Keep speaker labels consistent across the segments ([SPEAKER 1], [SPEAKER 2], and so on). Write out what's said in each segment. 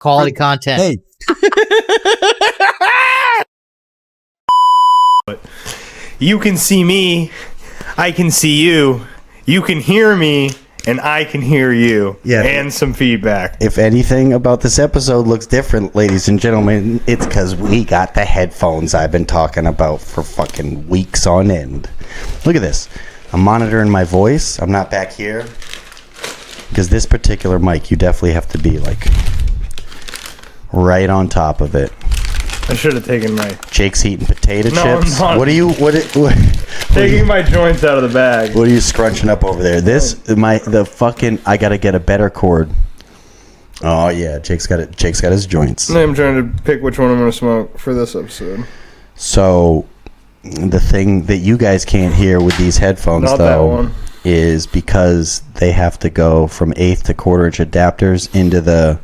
[SPEAKER 1] Quality content.
[SPEAKER 2] Hey.
[SPEAKER 3] You can see me, I can see you, you can hear me, and I can hear you.
[SPEAKER 2] Yeah.
[SPEAKER 3] And some feedback.
[SPEAKER 2] If anything about this episode looks different, ladies and gentlemen, it's because we got the headphones I've been talking about for fucking weeks on end. Look at this. I'm monitoring my voice. I'm not back here. Because this particular mic, you definitely have to be like right on top of it.
[SPEAKER 3] I should have taken my...
[SPEAKER 2] Jake's eating potato chips.
[SPEAKER 3] I'm not.
[SPEAKER 2] What are you...
[SPEAKER 3] Taking my joints out of the bag.
[SPEAKER 2] What are you scrunching up over there? I gotta get a better cord. Oh yeah, Jake's got it. Jake's got his joints.
[SPEAKER 3] I'm trying to pick which one I'm going to smoke for this episode.
[SPEAKER 2] So, the thing that you guys can't hear with these headphones,
[SPEAKER 3] Not
[SPEAKER 2] though,
[SPEAKER 3] that one.
[SPEAKER 2] is because they have to go from 1/8 to 1/4 inch adapters into the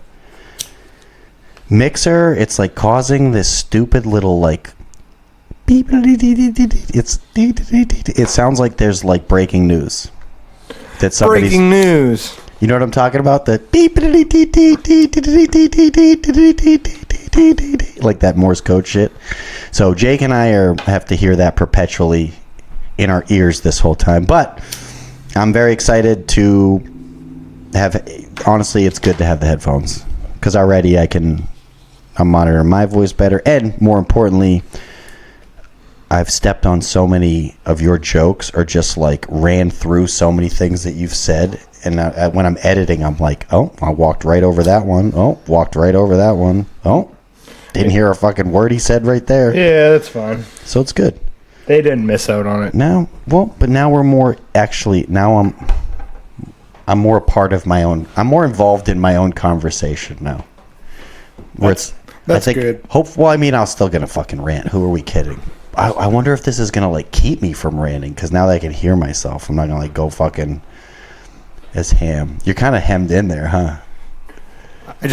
[SPEAKER 2] mixer. It's like causing this stupid little like beep. It sounds like there's like breaking news. That somebody's
[SPEAKER 3] Breaking news.
[SPEAKER 2] You know what I'm talking about? The beep, like that Morse code shit. So Jake and I have to hear that perpetually in our ears this whole time. But I'm very excited to have. Honestly, it's good to have the headphones because already I'm monitoring my voice better, and more importantly, I've stepped on so many of your jokes or just like ran through so many things that you've said. And when I'm editing, I'm like, oh, I walked right over that one. Oh, walked right over that one. Oh, didn't hear a fucking word he said right there.
[SPEAKER 3] Yeah, that's fine.
[SPEAKER 2] So it's good.
[SPEAKER 3] They didn't miss out on it.
[SPEAKER 2] Now, but now we're more actually, now I'm more a part of my own, I'm more involved in my own conversation now.
[SPEAKER 3] That's good.
[SPEAKER 2] Well, I mean, I was still going to fucking rant. Who are we kidding? I wonder if this is going to like keep me from ranting because now that I can hear myself, I'm not going to like go fucking as ham. You're kind of hemmed in there, huh?
[SPEAKER 3] I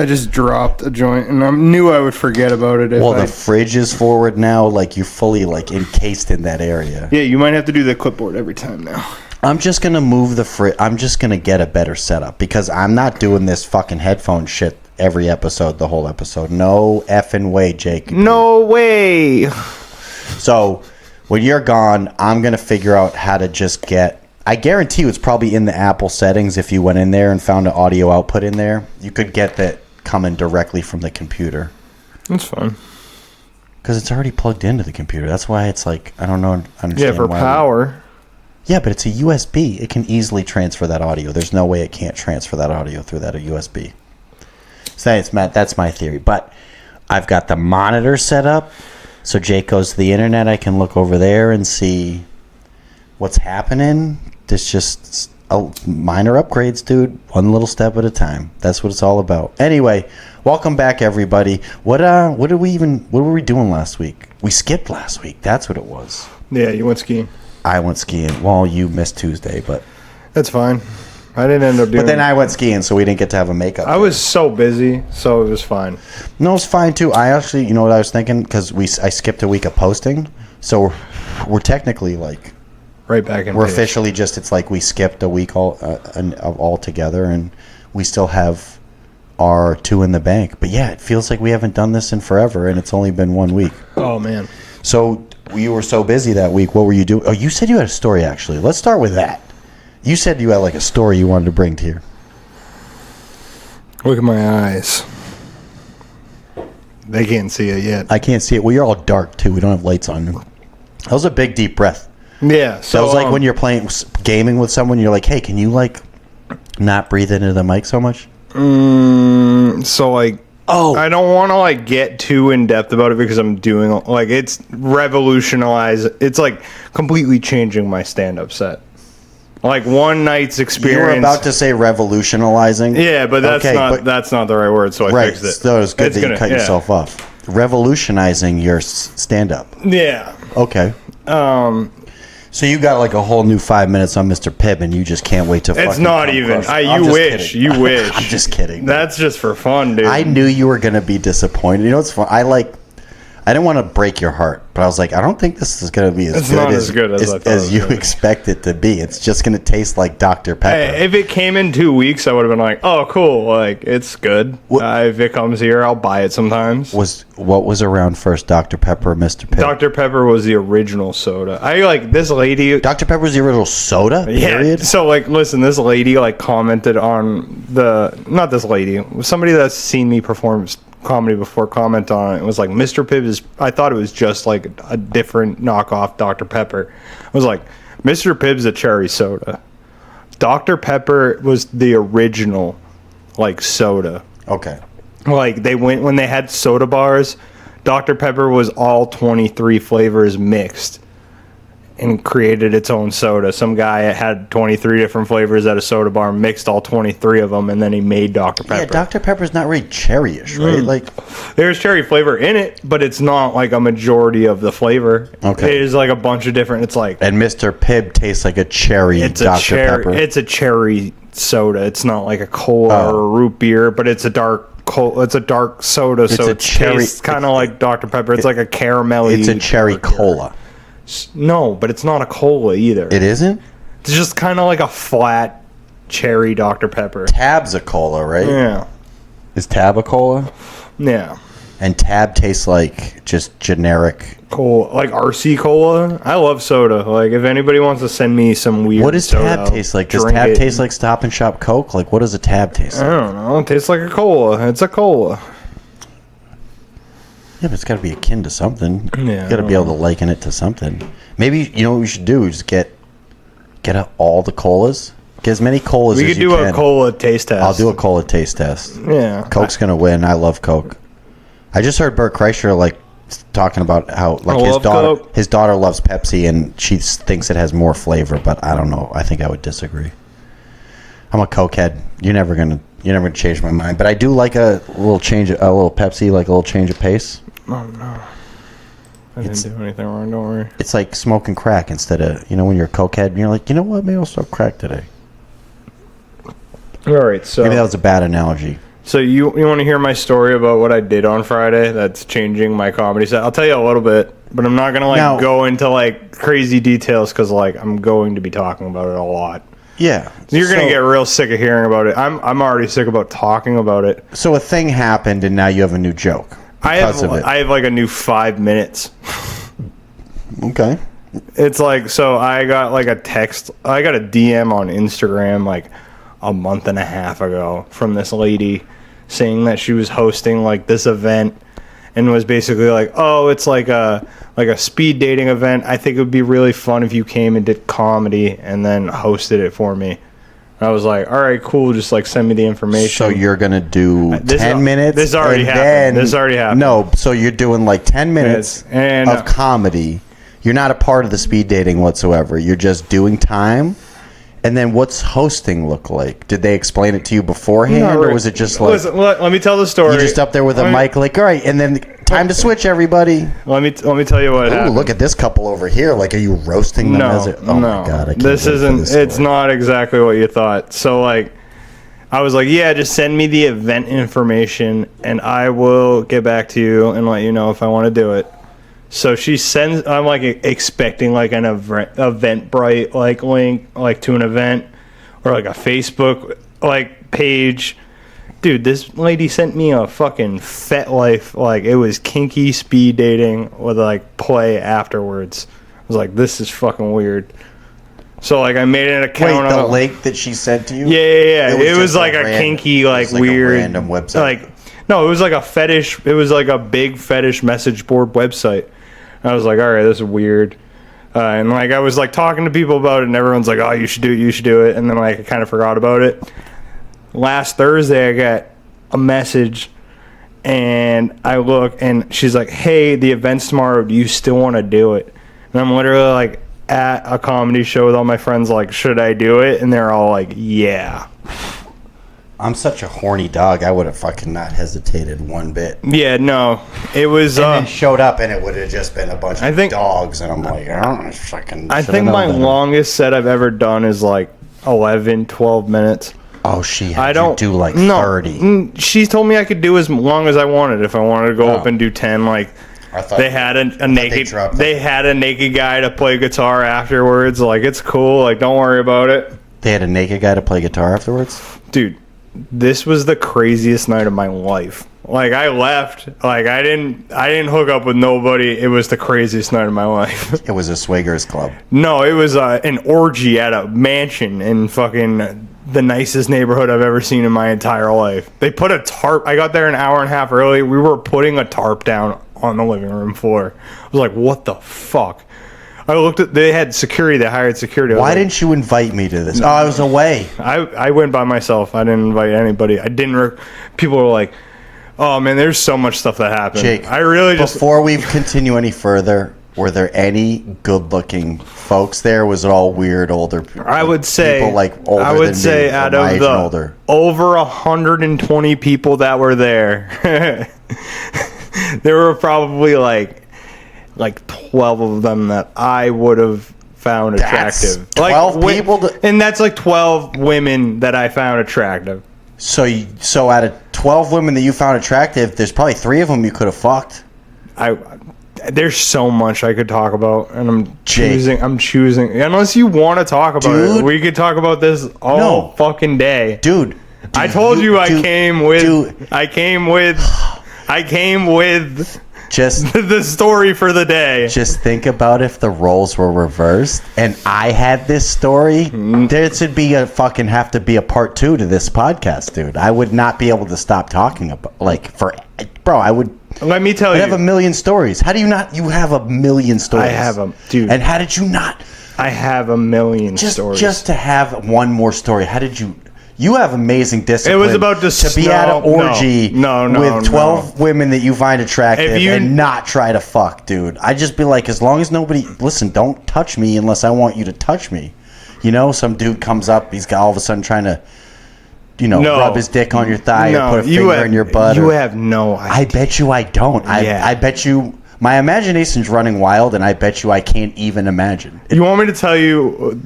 [SPEAKER 3] just dropped a joint and I knew I would forget about it.
[SPEAKER 2] The fridge is forward now, like you're fully like encased in that area.
[SPEAKER 3] Yeah, you might have to do the clipboard every time now.
[SPEAKER 2] I'm just going to move the fridge. I'm just going to get a better setup because I'm not doing this fucking headphone shit every episode, the whole episode. No effing way, Jake.
[SPEAKER 3] No way.
[SPEAKER 2] So when you're gone, I'm going to figure out how to just I guarantee you it's probably in the Apple settings. If you went in there and found an audio output in there, you could get that coming directly from the computer.
[SPEAKER 3] That's fine.
[SPEAKER 2] Because it's already plugged into the computer. That's why it's like, I don't know.
[SPEAKER 3] Yeah, for power.
[SPEAKER 2] Yeah, but it's a USB. It can easily transfer that audio. There's no way it can't transfer that audio through that USB. So that's my theory. But I've got the monitor set up. So Jake goes to the internet. I can look over there and see what's happening. It's just minor upgrades, dude. One little step at a time. That's what it's all about. Anyway, welcome back, everybody. What were we doing last week? We skipped last week. That's what it was.
[SPEAKER 3] Yeah, you went skiing.
[SPEAKER 2] I went skiing. Well, you missed Tuesday, but
[SPEAKER 3] that's fine. I didn't end up doing.
[SPEAKER 2] But then I went skiing, so we didn't get to have a makeup.
[SPEAKER 3] I was so busy, so it was fine.
[SPEAKER 2] No, it's fine too. I actually, you know what I was thinking? Because I skipped a week of posting, so we're technically like
[SPEAKER 3] right back in.
[SPEAKER 2] We're officially just. It's like we skipped a week all together, and we still have our 2 in the bank. But yeah, it feels like we haven't done this in forever, and it's only been 1 week.
[SPEAKER 3] Oh man.
[SPEAKER 2] So you were so busy that week. What were you doing? Oh, you said you had a story. Actually, let's start with that. You said you had like a story you wanted to bring to here.
[SPEAKER 3] Look at my eyes. They can't see it yet.
[SPEAKER 2] I can't see it. Well, you're all dark too. We don't have lights on. That was a big deep breath.
[SPEAKER 3] Yeah.
[SPEAKER 2] So that was like when you're playing gaming with someone. You're like, hey, can you like not breathe into the mic so much?
[SPEAKER 3] So like, I don't want to like get too in depth about it because I'm doing like it's revolutionized. It's like completely changing my stand-up set. Like one night's experience.
[SPEAKER 2] You were about to say revolutionizing.
[SPEAKER 3] Yeah, but that's not the right word, so I fixed it.
[SPEAKER 2] So it's good that you cut yourself off. Revolutionizing your stand-up.
[SPEAKER 3] Yeah.
[SPEAKER 2] Okay. So you got like a whole new 5 minutes on Mr. Pibb, and you just can't wait to.
[SPEAKER 3] It's not even. You wish.
[SPEAKER 2] Kidding.
[SPEAKER 3] You wish.
[SPEAKER 2] I'm just kidding.
[SPEAKER 3] That's just for fun, dude.
[SPEAKER 2] I knew you were gonna be disappointed. You know what's fun? I didn't want to break your heart, but I was like, I don't think this is going to be as good as you expect it to be. It's just going to taste like Dr. Pepper.
[SPEAKER 3] Hey, if it came in 2 weeks, I would have been like, oh, cool. Like, it's good. If it comes here, I'll buy it sometimes.
[SPEAKER 2] What was around first, Dr. Pepper or Mr. Pibb?
[SPEAKER 3] Dr. Pepper was the original soda. I like this lady.
[SPEAKER 2] Dr. Pepper was the original soda? Period?
[SPEAKER 3] Yeah. So, like, listen, this lady, like, commented on not this lady, somebody that's seen me perform comedy before comment on it. It was like, Mr. Pibb is, I thought it was just like a different knockoff Dr. Pepper. I was like, Mr. Pibb's a cherry soda. Dr. Pepper was the original like soda.
[SPEAKER 2] Okay.
[SPEAKER 3] Like when they had soda bars, Dr. Pepper was all 23 flavors mixed and created its own soda. Some guy had 23 different flavors at a soda bar, mixed all 23 of them, and then he made Dr. Pepper.
[SPEAKER 2] Yeah, Dr. Pepper's not really cherryish, right? Like,
[SPEAKER 3] there's cherry flavor in it, but it's not like a majority of the flavor.
[SPEAKER 2] Okay.
[SPEAKER 3] It is like a bunch of different, it's like...
[SPEAKER 2] And Mr. Pibb tastes like a cherry Pepper.
[SPEAKER 3] It's a cherry soda. It's not like a cola or a root beer, but it's a dark soda,
[SPEAKER 2] it's
[SPEAKER 3] so
[SPEAKER 2] a
[SPEAKER 3] it tastes kind of like Dr. Pepper. It's like a caramelly...
[SPEAKER 2] It's a cherry cola.
[SPEAKER 3] No, but it's not a cola either.
[SPEAKER 2] It isn't?
[SPEAKER 3] It's just kind of like a flat cherry Dr. Pepper.
[SPEAKER 2] Tab's a cola, right?
[SPEAKER 3] Yeah.
[SPEAKER 2] Is Tab a cola?
[SPEAKER 3] Yeah.
[SPEAKER 2] And Tab tastes like just generic...
[SPEAKER 3] Cola, like RC Cola. I love soda. Like, if anybody wants to send me some weird
[SPEAKER 2] What does
[SPEAKER 3] soda,
[SPEAKER 2] Tab taste like? Does Tab taste like Stop and Shop Coke? Like, what does a Tab taste like?
[SPEAKER 3] I don't know. It tastes like a cola. It's a cola.
[SPEAKER 2] Yeah, but it's got to be akin to something.
[SPEAKER 3] Yeah,
[SPEAKER 2] You got to be able to liken it to something. Maybe, you know what we should do? Just get all the colas. Get as many colas as you can.
[SPEAKER 3] We could do a cola taste test.
[SPEAKER 2] I'll do a cola taste test.
[SPEAKER 3] Yeah.
[SPEAKER 2] Coke's going to win. I love Coke. I just heard Bert Kreischer, like, talking about how, like, his daughter loves Pepsi, and she thinks it has more flavor, but I don't know. I think I would disagree. I'm a Coke head. You're never gonna change my mind. But I do like a little Pepsi, like a little change of pace.
[SPEAKER 3] Oh, no. I didn't do anything wrong, don't worry.
[SPEAKER 2] It's like smoking crack instead of, when you're a Coke head and you're like, you know what, maybe I'll smoke crack today.
[SPEAKER 3] All right, so...
[SPEAKER 2] Maybe that was a bad analogy.
[SPEAKER 3] So you want to hear my story about what I did on Friday that's changing my comedy set? I'll tell you a little bit, but I'm not going to, go into, crazy details because, I'm going to be talking about it a lot.
[SPEAKER 2] Yeah.
[SPEAKER 3] You're going to get real sick of hearing about it. I'm already sick about talking about it.
[SPEAKER 2] So a thing happened, and now you have a new joke.
[SPEAKER 3] I have a new 5 minutes.
[SPEAKER 2] Okay.
[SPEAKER 3] It's so I got a text. I got a DM on Instagram a month and a half ago from this lady saying that she was hosting this event and was basically oh, it's like a speed dating event. I think it would be really fun if you came and did comedy and then hosted it for me. I was like, all right, cool. Just send me the information.
[SPEAKER 2] So you're gonna do 10 minutes.
[SPEAKER 3] This already happened.
[SPEAKER 2] No, so you're doing 10 minutes of comedy. You're not a part of the speed dating whatsoever. You're just doing time. And then what's hosting look like? Did they explain it to you beforehand, or was it just
[SPEAKER 3] Listen, let me tell the story.
[SPEAKER 2] You're just up there with a mic, all right, and then time to switch, everybody.
[SPEAKER 3] Let me tell you what happened.
[SPEAKER 2] Look at this couple over here. Are you roasting them?
[SPEAKER 3] No,
[SPEAKER 2] my God, I can't
[SPEAKER 3] this isn't. It's not exactly what you thought. So I was like, yeah, just send me the event information, and I will get back to you and let you know if I want to do it. So she sends. I'm expecting an Eventbrite link to an event or a Facebook page. Dude, this lady sent me a fucking FetLife. It was kinky speed dating with play afterwards. I was like, this is fucking weird. So I made an account.
[SPEAKER 2] Wait, the link that she sent to you?
[SPEAKER 3] Yeah. It was a kinky weird
[SPEAKER 2] a random website.
[SPEAKER 3] No, it was a fetish. It was a big fetish message board website. I was like, all right, this is weird. And I was talking to people about it, and everyone's like, oh, you should do it. And then I kind of forgot about it. Last Thursday, I got a message, and I look, and she's like, hey, the event's tomorrow. Do you still want to do it? And I'm literally at a comedy show with all my friends, should I do it? And they're all like, yeah.
[SPEAKER 2] I'm such a horny dog. I would have fucking not hesitated one bit.
[SPEAKER 3] Yeah, no. It was...
[SPEAKER 2] And then showed up, and it would have just been a bunch of dogs, and I'm like, oh, fucking...
[SPEAKER 3] I think my longest set I've ever done is 11, 12 minutes.
[SPEAKER 2] Oh, she had you do 30.
[SPEAKER 3] She told me I could do as long as I wanted if I wanted to go up and do 10. They had a naked. They had a naked guy to play guitar afterwards. Like, it's cool. Like, don't worry about it.
[SPEAKER 2] They had a naked guy to play guitar afterwards?
[SPEAKER 3] Dude, this was the craziest night of my life. Like, I left. Like, I didn't hook up with nobody. It was the craziest night of my life.
[SPEAKER 2] It was a swingers club.
[SPEAKER 3] No, it was an orgy at a mansion in fucking the nicest neighborhood I've ever seen in my entire life. They put a tarp. I got there an hour and a half early. We were putting a tarp down on the living room floor. I was like, what the fuck? I looked at, they had security, they hired security.
[SPEAKER 2] Why didn't you invite me to this? Oh, I was away.
[SPEAKER 3] I went by myself. I didn't invite anybody. I didn't, people were like, oh man, there's so much stuff that happened.
[SPEAKER 2] Jake,
[SPEAKER 3] I really just.
[SPEAKER 2] Before we continue any further, were there any good looking folks there? Was it all weird older people?
[SPEAKER 3] I would say,
[SPEAKER 2] people like older
[SPEAKER 3] I would
[SPEAKER 2] than
[SPEAKER 3] say
[SPEAKER 2] me,
[SPEAKER 3] out
[SPEAKER 2] my
[SPEAKER 3] of
[SPEAKER 2] age
[SPEAKER 3] the
[SPEAKER 2] and older.
[SPEAKER 3] over 120 people that were there, there were probably like 12 of them that I would have found attractive.
[SPEAKER 2] 12 people?
[SPEAKER 3] And that's like 12 women that I found attractive.
[SPEAKER 2] So out of 12 women that you found attractive, there's probably 3 of them you could have fucked.
[SPEAKER 3] There's so much I could talk about, and I'm choosing. Unless you want to talk about it, we could talk about this all fucking day,
[SPEAKER 2] dude.
[SPEAKER 3] I told you I came with just the story for the day.
[SPEAKER 2] Just think about if the roles were reversed and I had this story. There should be have to be a part 2 to this podcast, dude. I would not be able to stop talking about I would.
[SPEAKER 3] Let me tell you,
[SPEAKER 2] I have a million stories. How do you not? You have a million stories.
[SPEAKER 3] I have them, dude.
[SPEAKER 2] And how did you not?
[SPEAKER 3] I have a million stories.
[SPEAKER 2] Just to have one more story. How did you? You have amazing discipline.
[SPEAKER 3] It was about
[SPEAKER 2] to be at an orgy with 12 women that you find attractive and not try to fuck, dude. I'd just be like, as long as nobody... Listen, don't touch me unless I want you to touch me. You know, some dude comes up, he's got all of a sudden trying to, rub his dick on your thigh or put a finger in your butt.
[SPEAKER 3] You have no idea.
[SPEAKER 2] I bet you I don't. I bet you... My imagination's running wild, and I bet you I can't even imagine.
[SPEAKER 3] You want me to tell you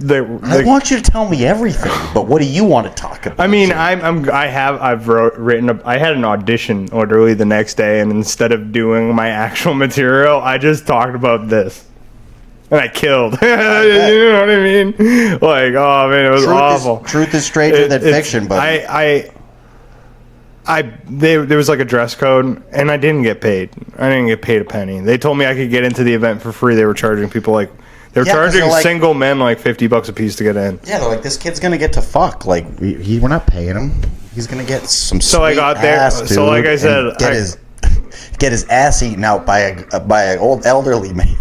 [SPEAKER 2] I want you to tell me everything, but what do you want to talk about?
[SPEAKER 3] I mean, I had an audition literally the next day, and instead of doing my actual material, I just talked about this. And I killed. You know what I mean? Like, oh man, it was awful.
[SPEAKER 2] Truth is stranger than fiction, but
[SPEAKER 3] there was like a dress code, and I didn't get paid. I didn't get paid a penny. They told me I could get into the event for free. They were charging people charging single men like $50 a piece to get in.
[SPEAKER 2] Yeah, they're like, this kid's gonna get to fuck. Like, we're not paying him. He's gonna get some.
[SPEAKER 3] So I got there. So like I said,
[SPEAKER 2] get his ass eaten out by an old elderly man.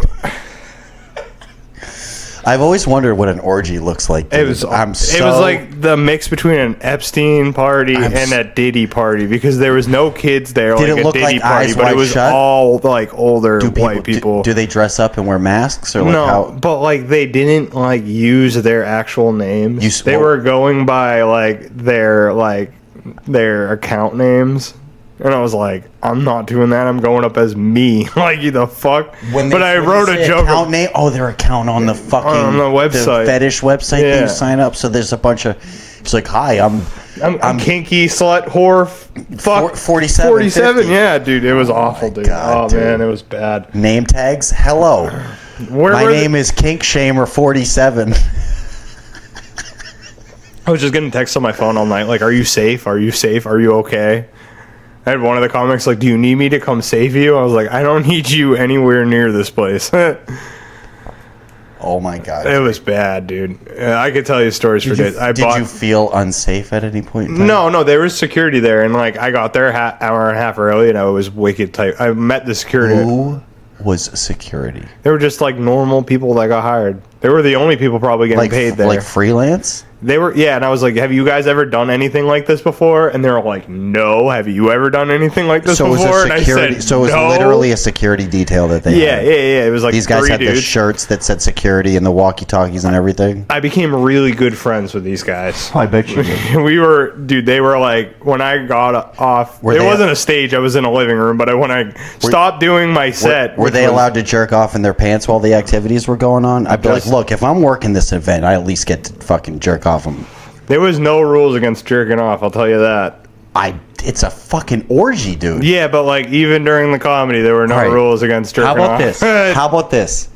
[SPEAKER 2] I've always wondered what an orgy looks like. Dude. It was
[SPEAKER 3] like the mix between an Epstein party and a Diddy party, because there was no kids there.
[SPEAKER 2] Did it look
[SPEAKER 3] a Diddy
[SPEAKER 2] like
[SPEAKER 3] party,
[SPEAKER 2] Eyes
[SPEAKER 3] but
[SPEAKER 2] Wide
[SPEAKER 3] it was
[SPEAKER 2] Shut?
[SPEAKER 3] all like older white people.
[SPEAKER 2] Do they dress up and wear masks or
[SPEAKER 3] no? But like they didn't like use their actual names. They were going by like their account names. And I was like, I'm not doing that. I'm going up as me. Like, you the fuck? But I wrote a joke.
[SPEAKER 2] Account name? Oh, their account on the fucking
[SPEAKER 3] on the website,
[SPEAKER 2] the fetish website that you sign up. So there's a bunch of. It's like, hi, I'm
[SPEAKER 3] kinky slut whore. Fuck
[SPEAKER 2] 47.
[SPEAKER 3] 47. Yeah, dude, it was awful, dude. God, dude. Man, it was bad.
[SPEAKER 2] Name tags. Hello, my name is Kink Shamer 47.
[SPEAKER 3] I was just getting texts on my phone all night. Like, are you safe? Are you safe? Are you okay? I had one of the comics like, do you need me to come save you? I was like, I don't need you anywhere near this place.
[SPEAKER 2] Oh my god.
[SPEAKER 3] It was bad, dude. I could tell you stories for days.
[SPEAKER 2] Did you feel unsafe at any point in time?
[SPEAKER 3] No, there was security there, and like I got there hour and a half early, and I was wicked tight. I met the security.
[SPEAKER 2] Who was security?
[SPEAKER 3] They were just like normal people that got hired. They were the only people probably getting paid there.
[SPEAKER 2] Like freelance?
[SPEAKER 3] They were, yeah, and I was like, have you guys ever done anything like this before? And they were like, no. Have you ever done anything like this before?
[SPEAKER 2] And I said, so it was literally a security detail that they had.
[SPEAKER 3] Yeah. It was like
[SPEAKER 2] these guys had the shirts that said security and the walkie-talkies and everything.
[SPEAKER 3] I became really good friends with these guys.
[SPEAKER 2] I bet you did.
[SPEAKER 3] They were like, when I got off, it wasn't a stage, I was in a living room, but when I stopped doing my set.
[SPEAKER 2] Were they allowed to jerk off in their pants while the activities were going on? I'd be like, look, if I'm working this event, I at least get to fucking jerk off them.
[SPEAKER 3] There was no rules against jerking off, I'll tell you that.
[SPEAKER 2] it's a fucking orgy, dude.
[SPEAKER 3] Yeah, but like even during the comedy, there were no rules against jerking
[SPEAKER 2] How about
[SPEAKER 3] off.
[SPEAKER 2] this? How about this?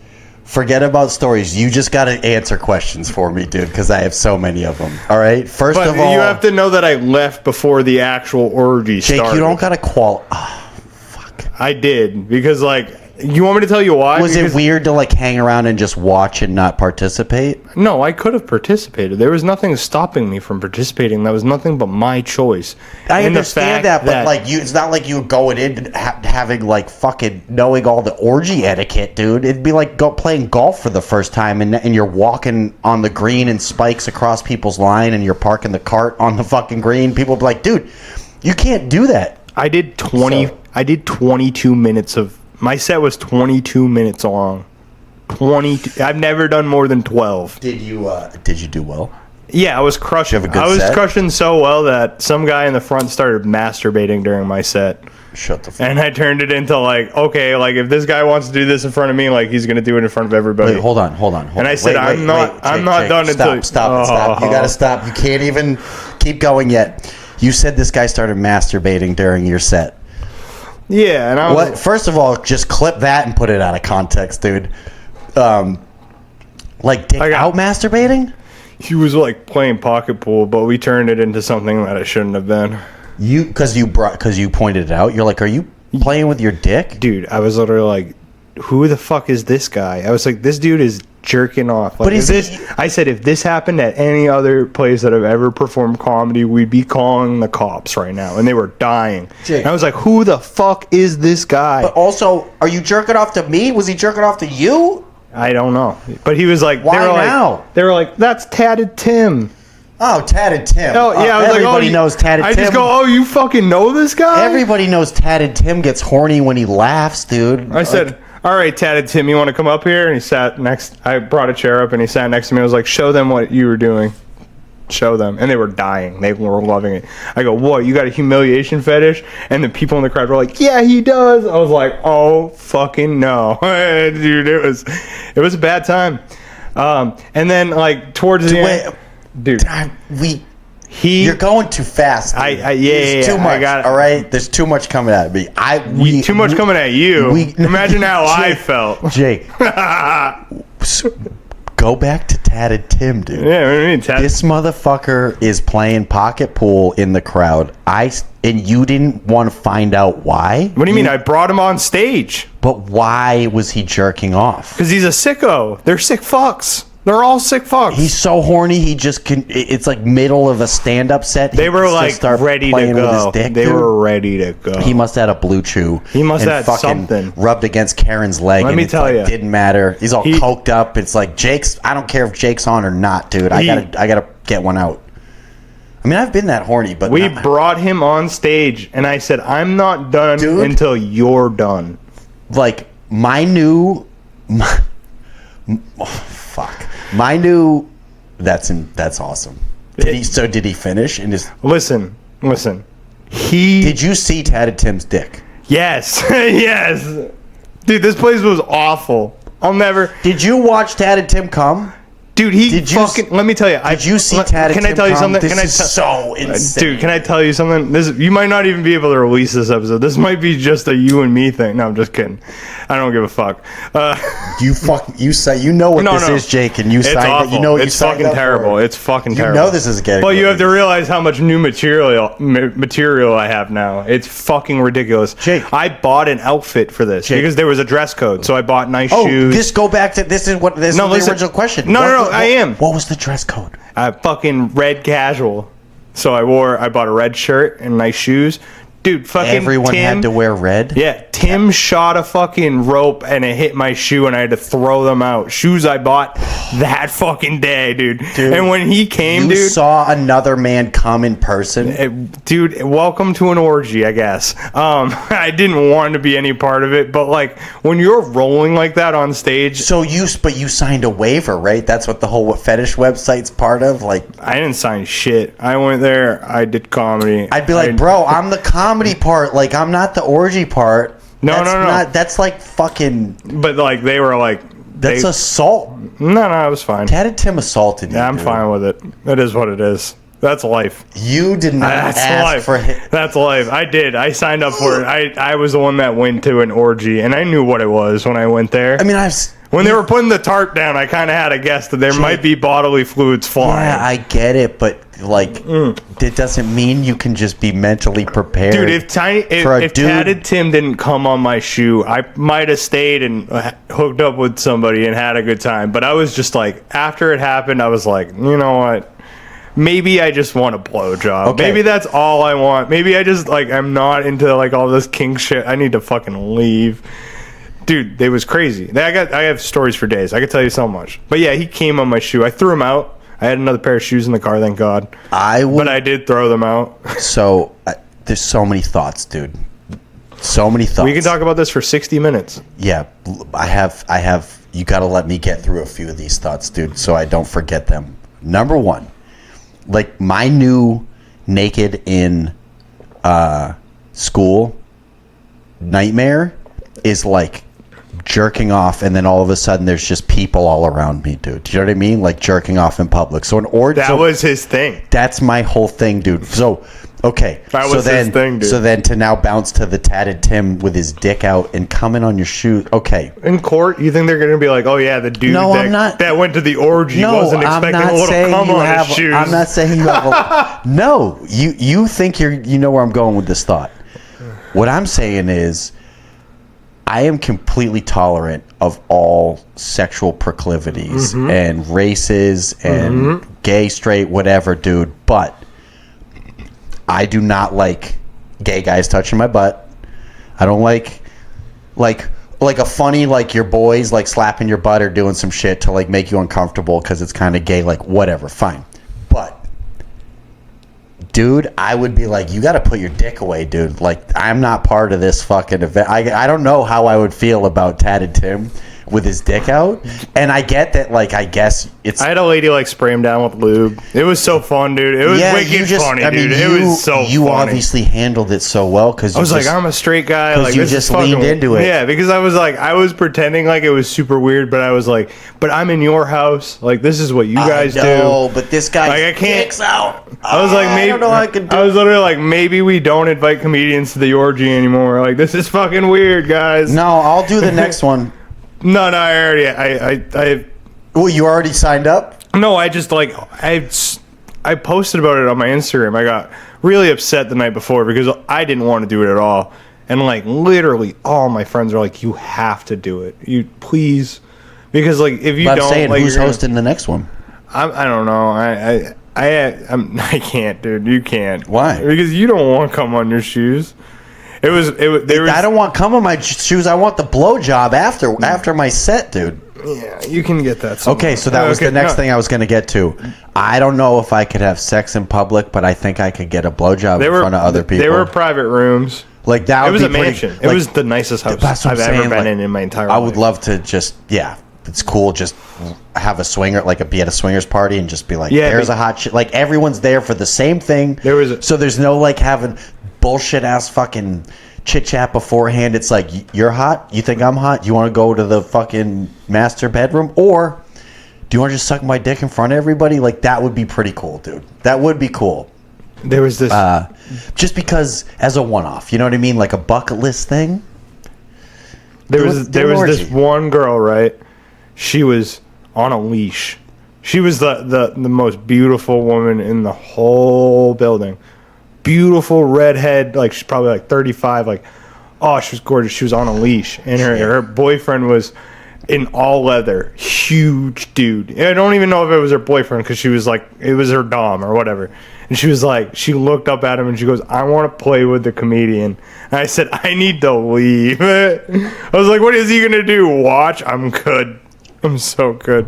[SPEAKER 2] Forget about stories. You just got to answer questions for me, dude, because I have so many of them. All right. First
[SPEAKER 3] But
[SPEAKER 2] of all,
[SPEAKER 3] you have to know that I left before the actual orgy
[SPEAKER 2] Jake,
[SPEAKER 3] started.
[SPEAKER 2] you don't got to fuck.
[SPEAKER 3] I did because like. You want me to tell you why?
[SPEAKER 2] Was it weird to like hang around and just watch and not participate?
[SPEAKER 3] No, I could have participated. There was nothing stopping me from participating. That was nothing but my choice.
[SPEAKER 2] I understand that, but like it's not like you were going in having like fucking knowing all the orgy etiquette, dude. It'd be like playing golf for the first time and you're walking on the green and spikes across people's line and you're parking the cart on the fucking green. People be like, dude, you can't do that.
[SPEAKER 3] I did 22 minutes of. My set was 22 minutes long. 22. I've never done more than 12.
[SPEAKER 2] Did you do well?
[SPEAKER 3] Yeah, I was crushing. Crushing so well that some guy in the front started masturbating during my set.
[SPEAKER 2] Shut the fuck up.
[SPEAKER 3] And I turned it into like, okay, like if this guy wants to do this in front of me, like he's gonna do it in front of everybody.
[SPEAKER 2] Wait, hold on.
[SPEAKER 3] And I said, I'm not done until.
[SPEAKER 2] Stop. You gotta stop. You can't even keep going yet. You said this guy started masturbating during your set.
[SPEAKER 3] Yeah, and I was
[SPEAKER 2] First of all, just clip that and put it out of context, dude. Like dick out masturbating?
[SPEAKER 3] He was like playing pocket pool, but we turned it into something that it shouldn't have been.
[SPEAKER 2] Because you pointed it out. You're like, are you playing with your dick?
[SPEAKER 3] Dude, I was literally like, who the fuck is this guy? I was like, this dude is jerking off. Like, I said, if this happened at any other place that I've ever performed comedy, we'd be calling the cops right now, and they were dying. And I was like, who the fuck is this guy?
[SPEAKER 2] But also, are you jerking off to me? Was he jerking off to you?
[SPEAKER 3] I don't know. But he was like,
[SPEAKER 2] why now?
[SPEAKER 3] They were like, that's Tatted Tim.
[SPEAKER 2] Oh, Tatted Tim.
[SPEAKER 3] Oh, yeah, I was
[SPEAKER 2] everybody knows Tatted Tim.
[SPEAKER 3] I just go, oh, you fucking know this guy?
[SPEAKER 2] Everybody knows Tatted Tim gets horny when he laughs, dude.
[SPEAKER 3] I said, all right, Tatted Tim, you want to come up here? And he sat next. I brought a chair up, and he sat next to me. I was like, show them what you were doing. Show them. And they were dying. They were loving it. I go, what, you got a humiliation fetish? And the people in the crowd were like, yeah, he does. I was like, oh, fucking no. Dude, it was a bad time. And then, like, towards the end. Dude.
[SPEAKER 2] You're going too fast. There's too much. All right, there's too much coming at me.
[SPEAKER 3] Too much coming at you. Imagine how I felt.
[SPEAKER 2] Jake, go back to Tatted Tim, dude.
[SPEAKER 3] Yeah, what do you mean, Tatted?
[SPEAKER 2] This motherfucker is playing pocket pool in the crowd. And you didn't want to find out why?
[SPEAKER 3] What do you mean? I brought him on stage.
[SPEAKER 2] But why was he jerking off?
[SPEAKER 3] Because he's a sicko. They're sick fucks. They're all sick fucks.
[SPEAKER 2] He's so horny, he just can. It's like middle of a stand-up set.
[SPEAKER 3] They were like ready to go. They were ready to go.
[SPEAKER 2] He must have had a blue chew.
[SPEAKER 3] He must have had something
[SPEAKER 2] rubbed against Karen's leg.
[SPEAKER 3] Let me tell you,
[SPEAKER 2] didn't matter. He's all coked up. It's like Jake's. I don't care if Jake's on or not, dude. I gotta get one out. I mean, I've been that horny, but
[SPEAKER 3] we brought him on stage, and I said, "I'm not done until you're done."
[SPEAKER 2] Like fuck. That's awesome. Did he finish in his?
[SPEAKER 3] Listen.
[SPEAKER 2] Did you see Tatted Tim's dick?
[SPEAKER 3] Yes, yes. Dude, this place was awful. I'll never.
[SPEAKER 2] Did you watch Tatted Tim come?
[SPEAKER 3] Dude, let me tell you.
[SPEAKER 2] Did you see Tatted Tim?
[SPEAKER 3] Can I tell you something?
[SPEAKER 2] This is so insane.
[SPEAKER 3] Dude, can I tell you something? You might not even be able to release this episode. This might be just a you and me thing. No, I'm just kidding. I don't give a fuck.
[SPEAKER 2] You know what this is, Jake, and you signed it. You know what
[SPEAKER 3] it's fucking terrible. It's fucking terrible.
[SPEAKER 2] You know this is getting.
[SPEAKER 3] But you have to realize how much new material I have now. It's fucking ridiculous.
[SPEAKER 2] Jake,
[SPEAKER 3] I bought an outfit for this because there was a dress code, so I bought nice shoes.
[SPEAKER 2] Just go back to this. Is the original question?
[SPEAKER 3] No, I am.
[SPEAKER 2] What was the dress code?
[SPEAKER 3] Fucking red casual. So I bought a red shirt and nice shoes. Dude, fucking
[SPEAKER 2] everyone had to wear red?
[SPEAKER 3] Yeah, Tim shot a fucking rope and it hit my shoe and I had to throw them out. Shoes I bought that fucking day, dude. And when he came,
[SPEAKER 2] you saw another man come in person?
[SPEAKER 3] Dude, welcome to an orgy, I guess. I didn't want to be any part of it, but like when you're rolling like that on stage.
[SPEAKER 2] But you signed a waiver, right? That's what the whole fetish website's part of? Like,
[SPEAKER 3] I didn't sign shit. I went there, I did comedy.
[SPEAKER 2] I'd be like, bro, I'm the comedy part. Like, I'm not the orgy part.
[SPEAKER 3] No.
[SPEAKER 2] That's like fucking.
[SPEAKER 3] But like they were like.
[SPEAKER 2] That's assault.
[SPEAKER 3] No, it was fine.
[SPEAKER 2] Tatted Tim assaulted you.
[SPEAKER 3] Yeah, I'm fine with it. It is what it is. That's life.
[SPEAKER 2] You did not ask for it.
[SPEAKER 3] That's life. I did. I signed up for it. I was the one that went to an orgy, and I knew what it was when I went there.
[SPEAKER 2] I mean,
[SPEAKER 3] when they were putting the tarp down, I kind of had a guess that there might be bodily fluids flying.
[SPEAKER 2] Yeah, I get it, but like, it doesn't mean you can just be mentally prepared.
[SPEAKER 3] Dude, if Tatted Tim didn't come on my shoe, I might have stayed and hooked up with somebody and had a good time. But I was just like, after it happened, I was like, you know what? Maybe I just want a blowjob. Okay. Maybe that's all I want. Maybe I just, like, I'm not into, like, all this kink shit. I need to fucking leave. Dude, it was crazy. I have stories for days. I could tell you so much. But yeah, he came on my shoe. I threw him out. I had another pair of shoes in the car, thank God. But I did throw them out.
[SPEAKER 2] So, there's so many thoughts, dude. So many thoughts.
[SPEAKER 3] We can talk about this for 60 minutes.
[SPEAKER 2] Yeah, I have. You got to let me get through a few of these thoughts, dude, so I don't forget them. Number one, like my new naked in school nightmare is like jerking off, and then all of a sudden there's just people all around me, dude. Do you know what I mean? Like jerking off in public. So that
[SPEAKER 3] was his thing.
[SPEAKER 2] That's my whole thing, dude. So okay,
[SPEAKER 3] that was his thing, dude.
[SPEAKER 2] So then to now bounce to the Tatted Tim with his dick out and coming on your shoe. Okay,
[SPEAKER 3] in court, you think they're gonna be like, oh yeah, the dude that went to the orgy wasn't expecting a little cum on his shoes.
[SPEAKER 2] I'm not saying you have no. You think you know where I'm going with this thought. What I'm saying is, I am completely tolerant of all sexual proclivities and races and gay, straight, whatever, dude. But I do not like gay guys touching my butt. I don't like a funny, like your boys like slapping your butt or doing some shit to like make you uncomfortable because it's kind of gay. Like whatever, fine. But dude, I would be like, you got to put your dick away, dude. Like, I'm not part of this fucking event. I don't know how I would feel about Tatted Tim with his dick out. And I get that, like, I guess it's...
[SPEAKER 3] I had a lady, like, spray him down with lube. It was so fun, dude. It was wicked funny, dude. It was so funny.
[SPEAKER 2] You obviously handled it so well because
[SPEAKER 3] I was like, I'm a straight guy. Like,
[SPEAKER 2] you just leaned into it.
[SPEAKER 3] Yeah, because I was like, I was pretending like it was super weird, but I was like, but I'm in your house. Like, this is what you guys do.
[SPEAKER 2] No, but this guy
[SPEAKER 3] like, I can't,
[SPEAKER 2] dicks out.
[SPEAKER 3] I was like, maybe... I don't know how I could do I was literally like, maybe we don't invite comedians to the orgy anymore. Like, this is fucking weird, guys.
[SPEAKER 2] No, I'll do the next one.
[SPEAKER 3] No, I already.
[SPEAKER 2] Well, you already signed up?
[SPEAKER 3] No, I just like I posted about it on my Instagram. I got really upset the night before because I didn't want to do it at all, and like literally all my friends are like, "You have to do it. You please," because like if you don't, I'm saying, like,
[SPEAKER 2] who's hosting the next one?
[SPEAKER 3] I don't know. I can't, dude. You can't.
[SPEAKER 2] Why?
[SPEAKER 3] Because you don't want to come on your shoes. I
[SPEAKER 2] don't want cum on my shoes. I want the blowjob after my set, dude.
[SPEAKER 3] Yeah, you can get that somewhere.
[SPEAKER 2] Okay, so that was the next thing I was going to get to. I don't know if I could have sex in public, but I think I could get a blowjob in front of other people.
[SPEAKER 3] They were private rooms.
[SPEAKER 2] Like that.
[SPEAKER 3] It was a mansion. It was the nicest house I've ever been in my entire life.
[SPEAKER 2] I would love to just it's cool. Just have a swinger, be at a swingers party and just be like, there's a hot shit. Like everyone's there for the same thing. So there's no like having bullshit ass fucking chit chat beforehand. It's like, you're hot, you think I'm hot, you want to go to the fucking master bedroom, or do you want to just suck my dick in front of everybody? Like that would be pretty cool, dude. That would be cool.
[SPEAKER 3] There was this
[SPEAKER 2] just because as a one-off, you know what I mean, like a bucket list thing.
[SPEAKER 3] There was this one girl, right? She was on a leash. She was the most beautiful woman in the whole building. Beautiful redhead, like she's probably like 35, like, oh, she was gorgeous. She was on a leash, and her boyfriend was in all leather, huge dude. I don't even know if it was her boyfriend because she was like, it was her dom or whatever. And she was like, she looked up at him and she goes, I want to play with the comedian. And I said, I need to leave. I was like, what is he gonna do? Watch? I'm good. I'm so good.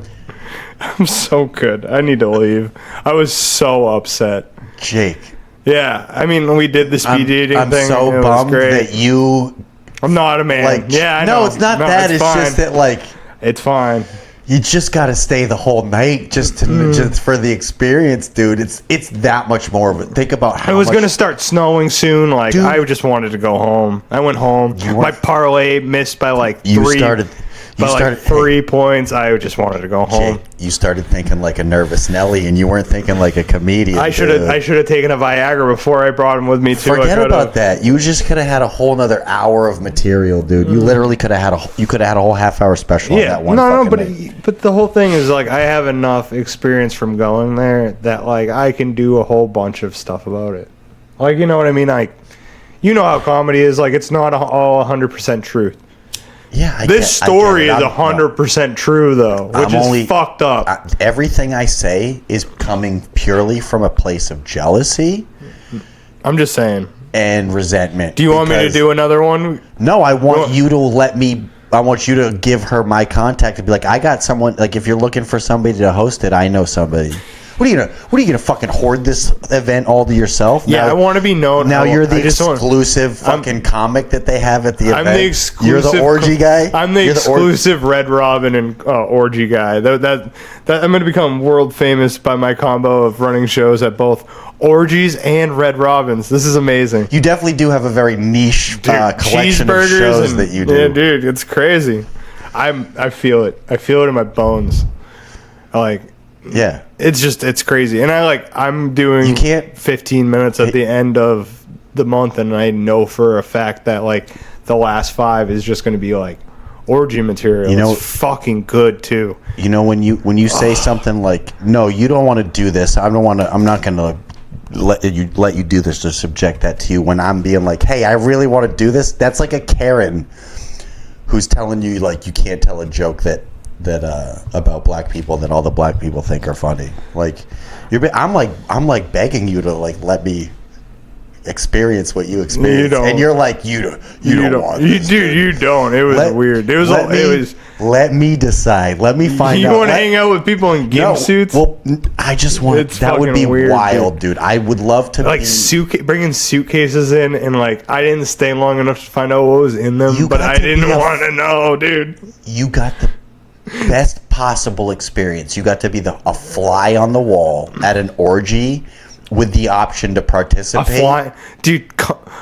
[SPEAKER 3] I'm so good. I need to leave. I was so upset.
[SPEAKER 2] Jake.
[SPEAKER 3] Yeah, I mean, we did the speed dating thing.
[SPEAKER 2] I'm so bummed that you...
[SPEAKER 3] I'm not a man.
[SPEAKER 2] Like,
[SPEAKER 3] yeah, I know.
[SPEAKER 2] No, it's not that. It's just that, like...
[SPEAKER 3] It's fine.
[SPEAKER 2] You just got to stay the whole night just for the experience, dude. It's that much more of it. Think about how
[SPEAKER 3] it was going to start snowing soon. Like, dude, I just wanted to go home. I went home. My parlay missed by like 3. But like 3 points, I just wanted to go home.
[SPEAKER 2] Jake, you started thinking like a nervous Nelly, and you weren't thinking like a comedian.
[SPEAKER 3] I should have taken a Viagra before I brought him with me too.
[SPEAKER 2] Forget about that. You just could have had a whole another hour of material, dude. You literally could have had a whole half-hour special on that one.
[SPEAKER 3] But the whole thing is like I have enough experience from going there that like I can do a whole bunch of stuff about it. Like, you know what I mean? Like, you know how comedy is. Like, it's not all 100% truth.
[SPEAKER 2] Yeah,
[SPEAKER 3] this story is 100% true, though, which is fucked up.
[SPEAKER 2] Everything I say is coming purely from a place of jealousy.
[SPEAKER 3] I'm just saying.
[SPEAKER 2] And resentment.
[SPEAKER 3] Do you want me to do another one?
[SPEAKER 2] No, I want you to let me. I want you to give her my contact and be like, I got someone. Like, if you're looking for somebody to host it, I know somebody. What are you gonna fucking hoard this event all to yourself?
[SPEAKER 3] Yeah, I want to be known.
[SPEAKER 2] Now you're the exclusive fucking comic that they have at the event.
[SPEAKER 3] I'm the exclusive.
[SPEAKER 2] You're the orgy guy.
[SPEAKER 3] I'm the exclusive Red Robin and orgy guy. That I'm gonna become world famous by my combo of running shows at both orgies and Red Robins. This is amazing.
[SPEAKER 2] You definitely do have a very niche collection of shows that you do.
[SPEAKER 3] Yeah, dude, it's crazy. I feel it. I feel it in my bones.
[SPEAKER 2] Yeah.
[SPEAKER 3] It's crazy. And I'm doing 15 minutes at the end of the month, and I know for a fact that like the last 5 is just going to be like orgy material. You know, it's fucking good too.
[SPEAKER 2] You know, when you say something like, no, you don't want to do this. I'm not going to let you do this to subject that to you. When I'm being like, hey, I really want to do this. That's like a Karen who's telling you like you can't tell a joke that about black people that all the black people think are funny. Like I'm like begging you to like let me experience what you experience, and you're like you don't want this, dude.
[SPEAKER 3] You don't. It was weird.
[SPEAKER 2] Let me decide. Let me find out.
[SPEAKER 3] You want to hang out with people in gimp suits?
[SPEAKER 2] Well, I just want. That would be weird, wild, dude. I would love to
[SPEAKER 3] like bringing suitcases in, and like I didn't stay long enough to find out what was in them, but I didn't want to know, dude.
[SPEAKER 2] You got the best possible experience. You got to be a fly on the wall at an orgy with the option to participate.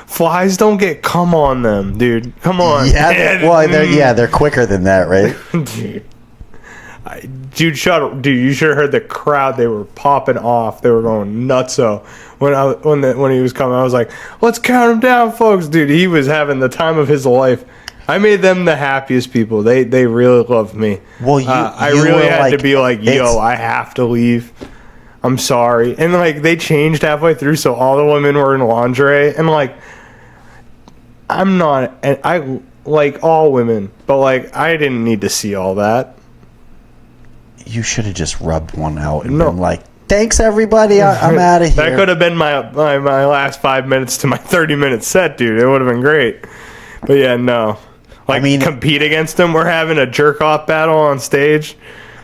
[SPEAKER 3] Flies don't get cum on them, dude. Come on.
[SPEAKER 2] Yeah, they're quicker than that, right?
[SPEAKER 3] Dude, shut up. Dude, you should have heard the crowd. They were popping off. They were going nutso. When he was coming, I was like, let's count him down, folks. Dude, he was having the time of his life. I made them the happiest people. They really loved me.
[SPEAKER 2] Well,
[SPEAKER 3] I really had to be like, yo, I have to leave. I'm sorry. And like they changed halfway through, so all the women were in lingerie. And like, I'm not, and I like all women, but like I didn't need to see all that.
[SPEAKER 2] You should have just rubbed one out and been like, thanks everybody, I'm out of here.
[SPEAKER 3] That could have been my last 5 minutes to my 30-minute set, dude. It would have been great. But yeah, no. Like, I mean, compete against them. We're having a jerk-off battle on stage.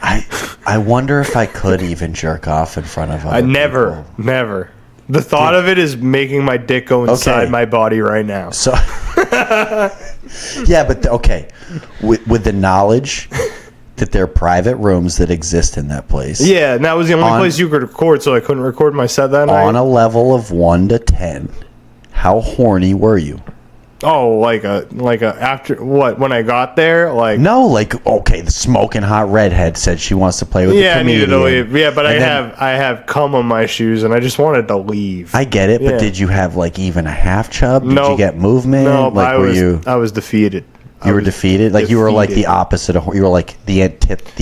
[SPEAKER 2] I wonder if I could even jerk off in front of other
[SPEAKER 3] people. Never. The thought of it is making my dick go inside my body right now.
[SPEAKER 2] So, yeah, but with the knowledge that there are private rooms that exist in that place.
[SPEAKER 3] Yeah, and that was the only place you could record, so I couldn't record my set that night.
[SPEAKER 2] On a level of 1 to 10, how horny were you?
[SPEAKER 3] Oh, like a after what? When I got there, like
[SPEAKER 2] no, like the smoking hot redhead said she wants to play with.
[SPEAKER 3] Yeah, the comedian. I needed to leave. Yeah, but I have cum on my shoes, and I just wanted to leave.
[SPEAKER 2] I get it, but did you have like even a half chub? Did you get movement?
[SPEAKER 3] No,
[SPEAKER 2] like
[SPEAKER 3] I was defeated.
[SPEAKER 2] You were defeated. Like you were like the opposite of. You were like the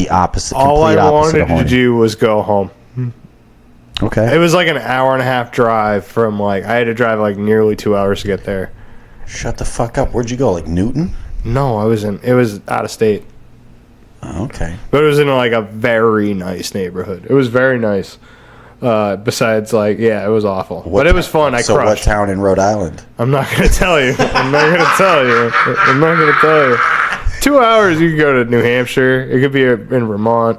[SPEAKER 2] opposite.
[SPEAKER 3] All I wanted to do was go home.
[SPEAKER 2] Okay.
[SPEAKER 3] It was like an hour and a half drive from I had to drive like nearly 2 hours to get there.
[SPEAKER 2] Shut the fuck up. Where'd you go? Like Newton?
[SPEAKER 3] No, it was out of state.
[SPEAKER 2] Oh, okay.
[SPEAKER 3] But it was in like a very nice neighborhood. It was very nice. Besides it was awful. But it was fun. I crushed.
[SPEAKER 2] What town in Rhode Island?
[SPEAKER 3] I'm not going to tell you. 2 hours, you could go to New Hampshire. It could be in Vermont.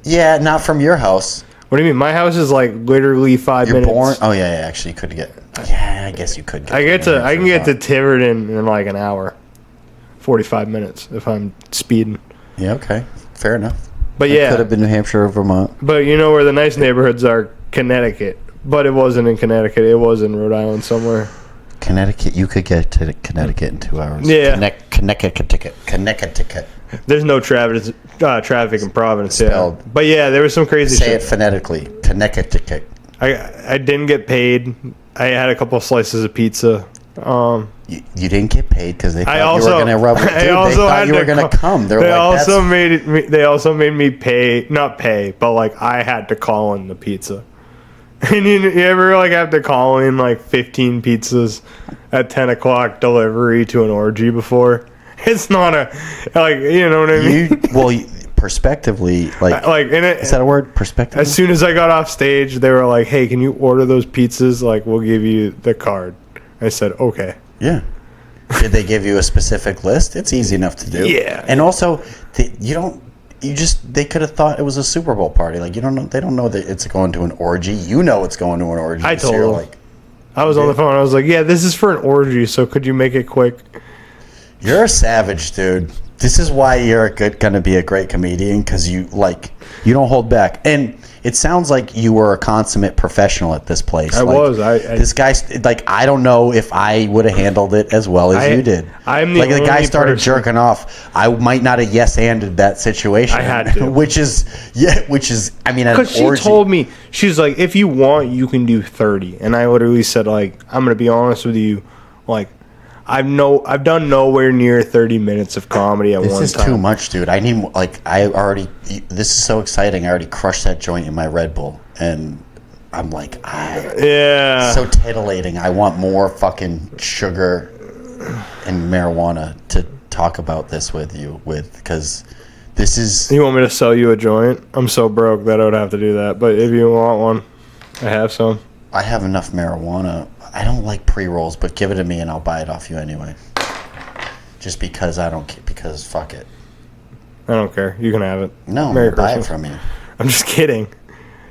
[SPEAKER 2] Yeah, not from your house.
[SPEAKER 3] What do you mean? My house is like literally 5 minutes.
[SPEAKER 2] You're born? Oh yeah, actually, you could get. Yeah, I guess you could.
[SPEAKER 3] I can get to Tiverton in like an hour, 45 minutes if I'm speeding.
[SPEAKER 2] Yeah. Okay. Fair enough.
[SPEAKER 3] But
[SPEAKER 2] it could have been New Hampshire or Vermont.
[SPEAKER 3] But you know where the nice neighborhoods are? Connecticut. But it wasn't in Connecticut. It was in Rhode Island somewhere.
[SPEAKER 2] Connecticut. You could get to Connecticut in 2 hours.
[SPEAKER 3] Yeah.
[SPEAKER 2] Connecticut.
[SPEAKER 3] There's no traffic in Providence.
[SPEAKER 2] Spelled.
[SPEAKER 3] Yeah. But yeah, there was some crazy
[SPEAKER 2] Say
[SPEAKER 3] shit.
[SPEAKER 2] it phonetically. Connecticut.
[SPEAKER 3] I didn't get paid. I had a couple of slices of pizza.
[SPEAKER 2] You didn't get paid because they thought you
[SPEAKER 3] also-
[SPEAKER 2] were going to rub it. Dude,
[SPEAKER 3] I
[SPEAKER 2] they
[SPEAKER 3] also
[SPEAKER 2] thought
[SPEAKER 3] had
[SPEAKER 2] you were
[SPEAKER 3] to
[SPEAKER 2] going to come. They're
[SPEAKER 3] They
[SPEAKER 2] like,
[SPEAKER 3] also
[SPEAKER 2] that's...
[SPEAKER 3] They also made me pay, not pay, but like I had to call in the pizza. And you ever like have to call in like 15 pizzas at 10 o'clock delivery to an orgy before? It's not a, like, you know what I mean?
[SPEAKER 2] Prospectively, is that a word? Prospectively?
[SPEAKER 3] As soon as I got off stage, they were like, hey, can you order those pizzas? Like, we'll give you the card. I said, okay.
[SPEAKER 2] Yeah. Did they give you a specific list? It's easy enough to do.
[SPEAKER 3] Yeah.
[SPEAKER 2] And also, they could have thought it was a Super Bowl party. Like, you don't know, they don't know that it's going to an orgy. You know it's going to an orgy.
[SPEAKER 3] I told
[SPEAKER 2] them.
[SPEAKER 3] Like, I was on the phone. I was like, yeah, this is for an orgy, so could you make it quick?
[SPEAKER 2] You're a savage, dude. This is why you're going to be a great comedian, because you don't hold back. And it sounds like you were a consummate professional at this place.
[SPEAKER 3] I was.
[SPEAKER 2] This guy, I don't know if I would have handled it as well as you did.
[SPEAKER 3] I'm the only
[SPEAKER 2] guy started
[SPEAKER 3] person.
[SPEAKER 2] jerking off. I might not have yes-anded that situation.
[SPEAKER 3] I had to.
[SPEAKER 2] which is, I mean,
[SPEAKER 3] because she told me, she's like, if you want, you can do 30. And I literally said, like, I'm going to be honest with you, like, I've done nowhere near 30 minutes of comedy at one time.
[SPEAKER 2] This is too much, dude. I need, this is so exciting. I already crushed that joint in my Red Bull. And I'm like,
[SPEAKER 3] yeah.
[SPEAKER 2] So titillating. I want more fucking sugar and marijuana to talk about this with you because this is...
[SPEAKER 3] You want me to sell you a joint? I'm so broke that I would have to do that. But if you want one, I have some.
[SPEAKER 2] I have enough marijuana. I don't like pre-rolls, but give it to me and I'll buy it off you anyway. Just because because fuck it.
[SPEAKER 3] I don't care. You can have it.
[SPEAKER 2] No,
[SPEAKER 3] Merry
[SPEAKER 2] buy
[SPEAKER 3] Christmas.
[SPEAKER 2] it from you.
[SPEAKER 3] I'm just kidding.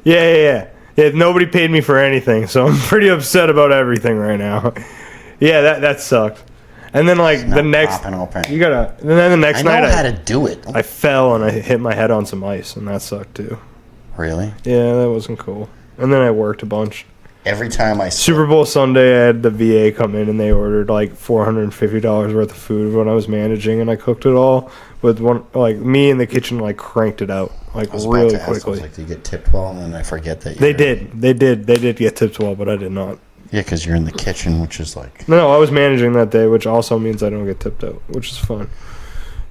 [SPEAKER 3] Yeah. Nobody paid me for anything, so I'm pretty upset about everything right now. Yeah, that sucked. And then the next, you gotta. And then the next night,
[SPEAKER 2] I know how to do it.
[SPEAKER 3] I fell and I hit my head on some ice, and that sucked too.
[SPEAKER 2] Really?
[SPEAKER 3] Yeah, that wasn't cool. And then I worked a bunch.
[SPEAKER 2] Every time I
[SPEAKER 3] Super Bowl Sunday, I had the VA come in and they ordered like $450 worth of food when I was managing, and I cooked it all with one. Like me in the kitchen, cranked it out really quickly.
[SPEAKER 2] Do you get tipped well? And then I forget that.
[SPEAKER 3] They did get tipped well, but I did not.
[SPEAKER 2] Yeah, because you're in the kitchen, which is like...
[SPEAKER 3] No, I was managing that day, which also means I don't get tipped out, which is fun.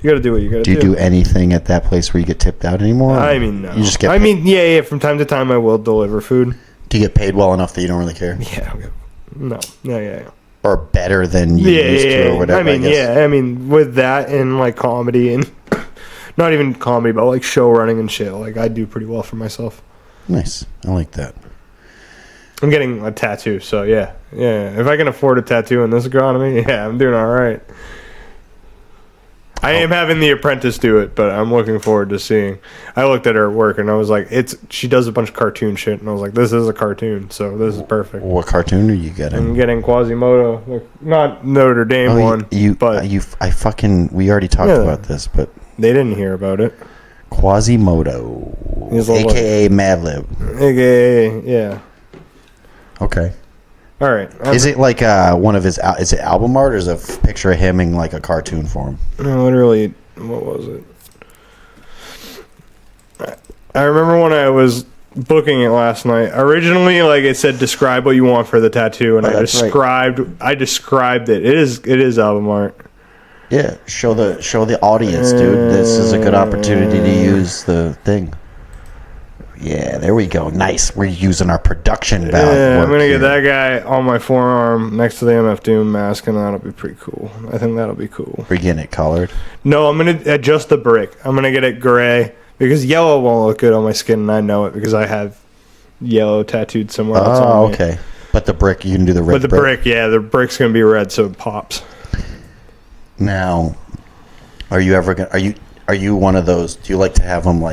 [SPEAKER 3] You got to do what you got to do.
[SPEAKER 2] Do you do anything at that place where you get tipped out anymore?
[SPEAKER 3] I mean, no.
[SPEAKER 2] You just get
[SPEAKER 3] yeah. From time to time, I will deliver food.
[SPEAKER 2] Do you get paid well enough that you don't really care?
[SPEAKER 3] Yeah. No. Yeah.
[SPEAKER 2] Or better than you used to or whatever, I guess.
[SPEAKER 3] I mean, with that and, comedy and... Not even comedy, but, show running and shit. I do pretty well for myself.
[SPEAKER 2] Nice. I like that.
[SPEAKER 3] I'm getting a tattoo, so yeah. If I can afford a tattoo in this economy, yeah, I'm doing all right. I am having the apprentice do it, but I'm looking forward to seeing. I looked at her work and I was like, she does a bunch of cartoon shit, and I was like, this is a cartoon, so this is perfect.
[SPEAKER 2] What cartoon are you getting?
[SPEAKER 3] I'm getting Quasimodo, not Notre Dame one.
[SPEAKER 2] We already talked about this, but
[SPEAKER 3] they didn't hear about it.
[SPEAKER 2] Quasimodo, aka Madlib,
[SPEAKER 3] aka yeah.
[SPEAKER 2] Okay.
[SPEAKER 3] All right.
[SPEAKER 2] Is it like one of his? Is it album art, or is it a picture of him in a cartoon form?
[SPEAKER 3] No, literally. What was it? I remember when I was booking it last night. Originally, it said describe what you want for the tattoo, and I described it. It is album art.
[SPEAKER 2] Yeah, show the audience, dude. This is a good opportunity to use the thing. Yeah, there we go. Nice. We're using our production value.
[SPEAKER 3] Yeah, I'm gonna get that guy on my forearm next to the MF Doom mask, and that'll be pretty cool. I think that'll be cool.
[SPEAKER 2] We're getting it colored.
[SPEAKER 3] No, I'm gonna adjust the brick. I'm gonna get it gray because yellow won't look good on my skin, and I know it because I have yellow tattooed somewhere else.
[SPEAKER 2] Oh, okay. But the brick, you can do the red.
[SPEAKER 3] But the brick, the brick's gonna be red, so it pops.
[SPEAKER 2] Now, are you ever gonna? Are you one of those? Do you like to have them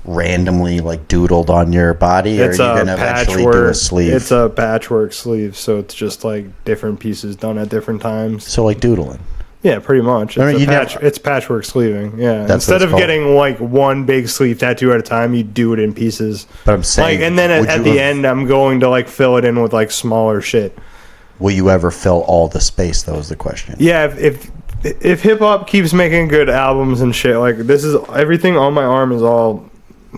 [SPEAKER 2] randomly doodled on your body, or are you gonna eventually do a sleeve?
[SPEAKER 3] It's a patchwork sleeve, so it's just different pieces done at different times.
[SPEAKER 2] So doodling.
[SPEAKER 3] Yeah, pretty much. It's patchwork sleeving. Yeah. Instead of getting one big sleeve tattoo at a time, you do it in pieces.
[SPEAKER 2] But I'm saying,
[SPEAKER 3] and then at the end, I'm going to fill it in with smaller shit.
[SPEAKER 2] will you ever fill all the space? That was the question.
[SPEAKER 3] Yeah, if hip hop keeps making good albums and shit, like this is everything on my arm is all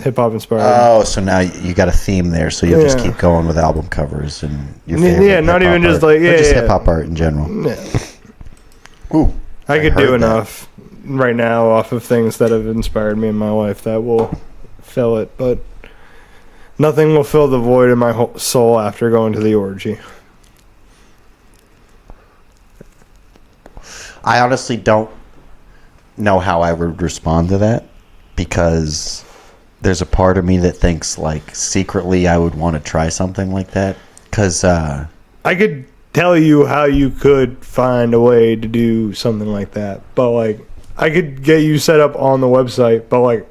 [SPEAKER 3] hip hop inspired.
[SPEAKER 2] Oh, so now you got a theme there, so you'll just keep going with album covers and your favorite.
[SPEAKER 3] Yeah, not even just
[SPEAKER 2] art,
[SPEAKER 3] like
[SPEAKER 2] just hip hop art in general.
[SPEAKER 3] Yeah.
[SPEAKER 2] Ooh,
[SPEAKER 3] I could do enough right now off of things that have inspired me in my life that will fill it, but nothing will fill the void in my soul after going to the orgy.
[SPEAKER 2] I honestly don't know how I would respond to that, because there's a part of me that thinks like secretly I would want to try something like that, because
[SPEAKER 3] I could tell you how you could find a way to do something like that, but like I could get you set up on the website, but like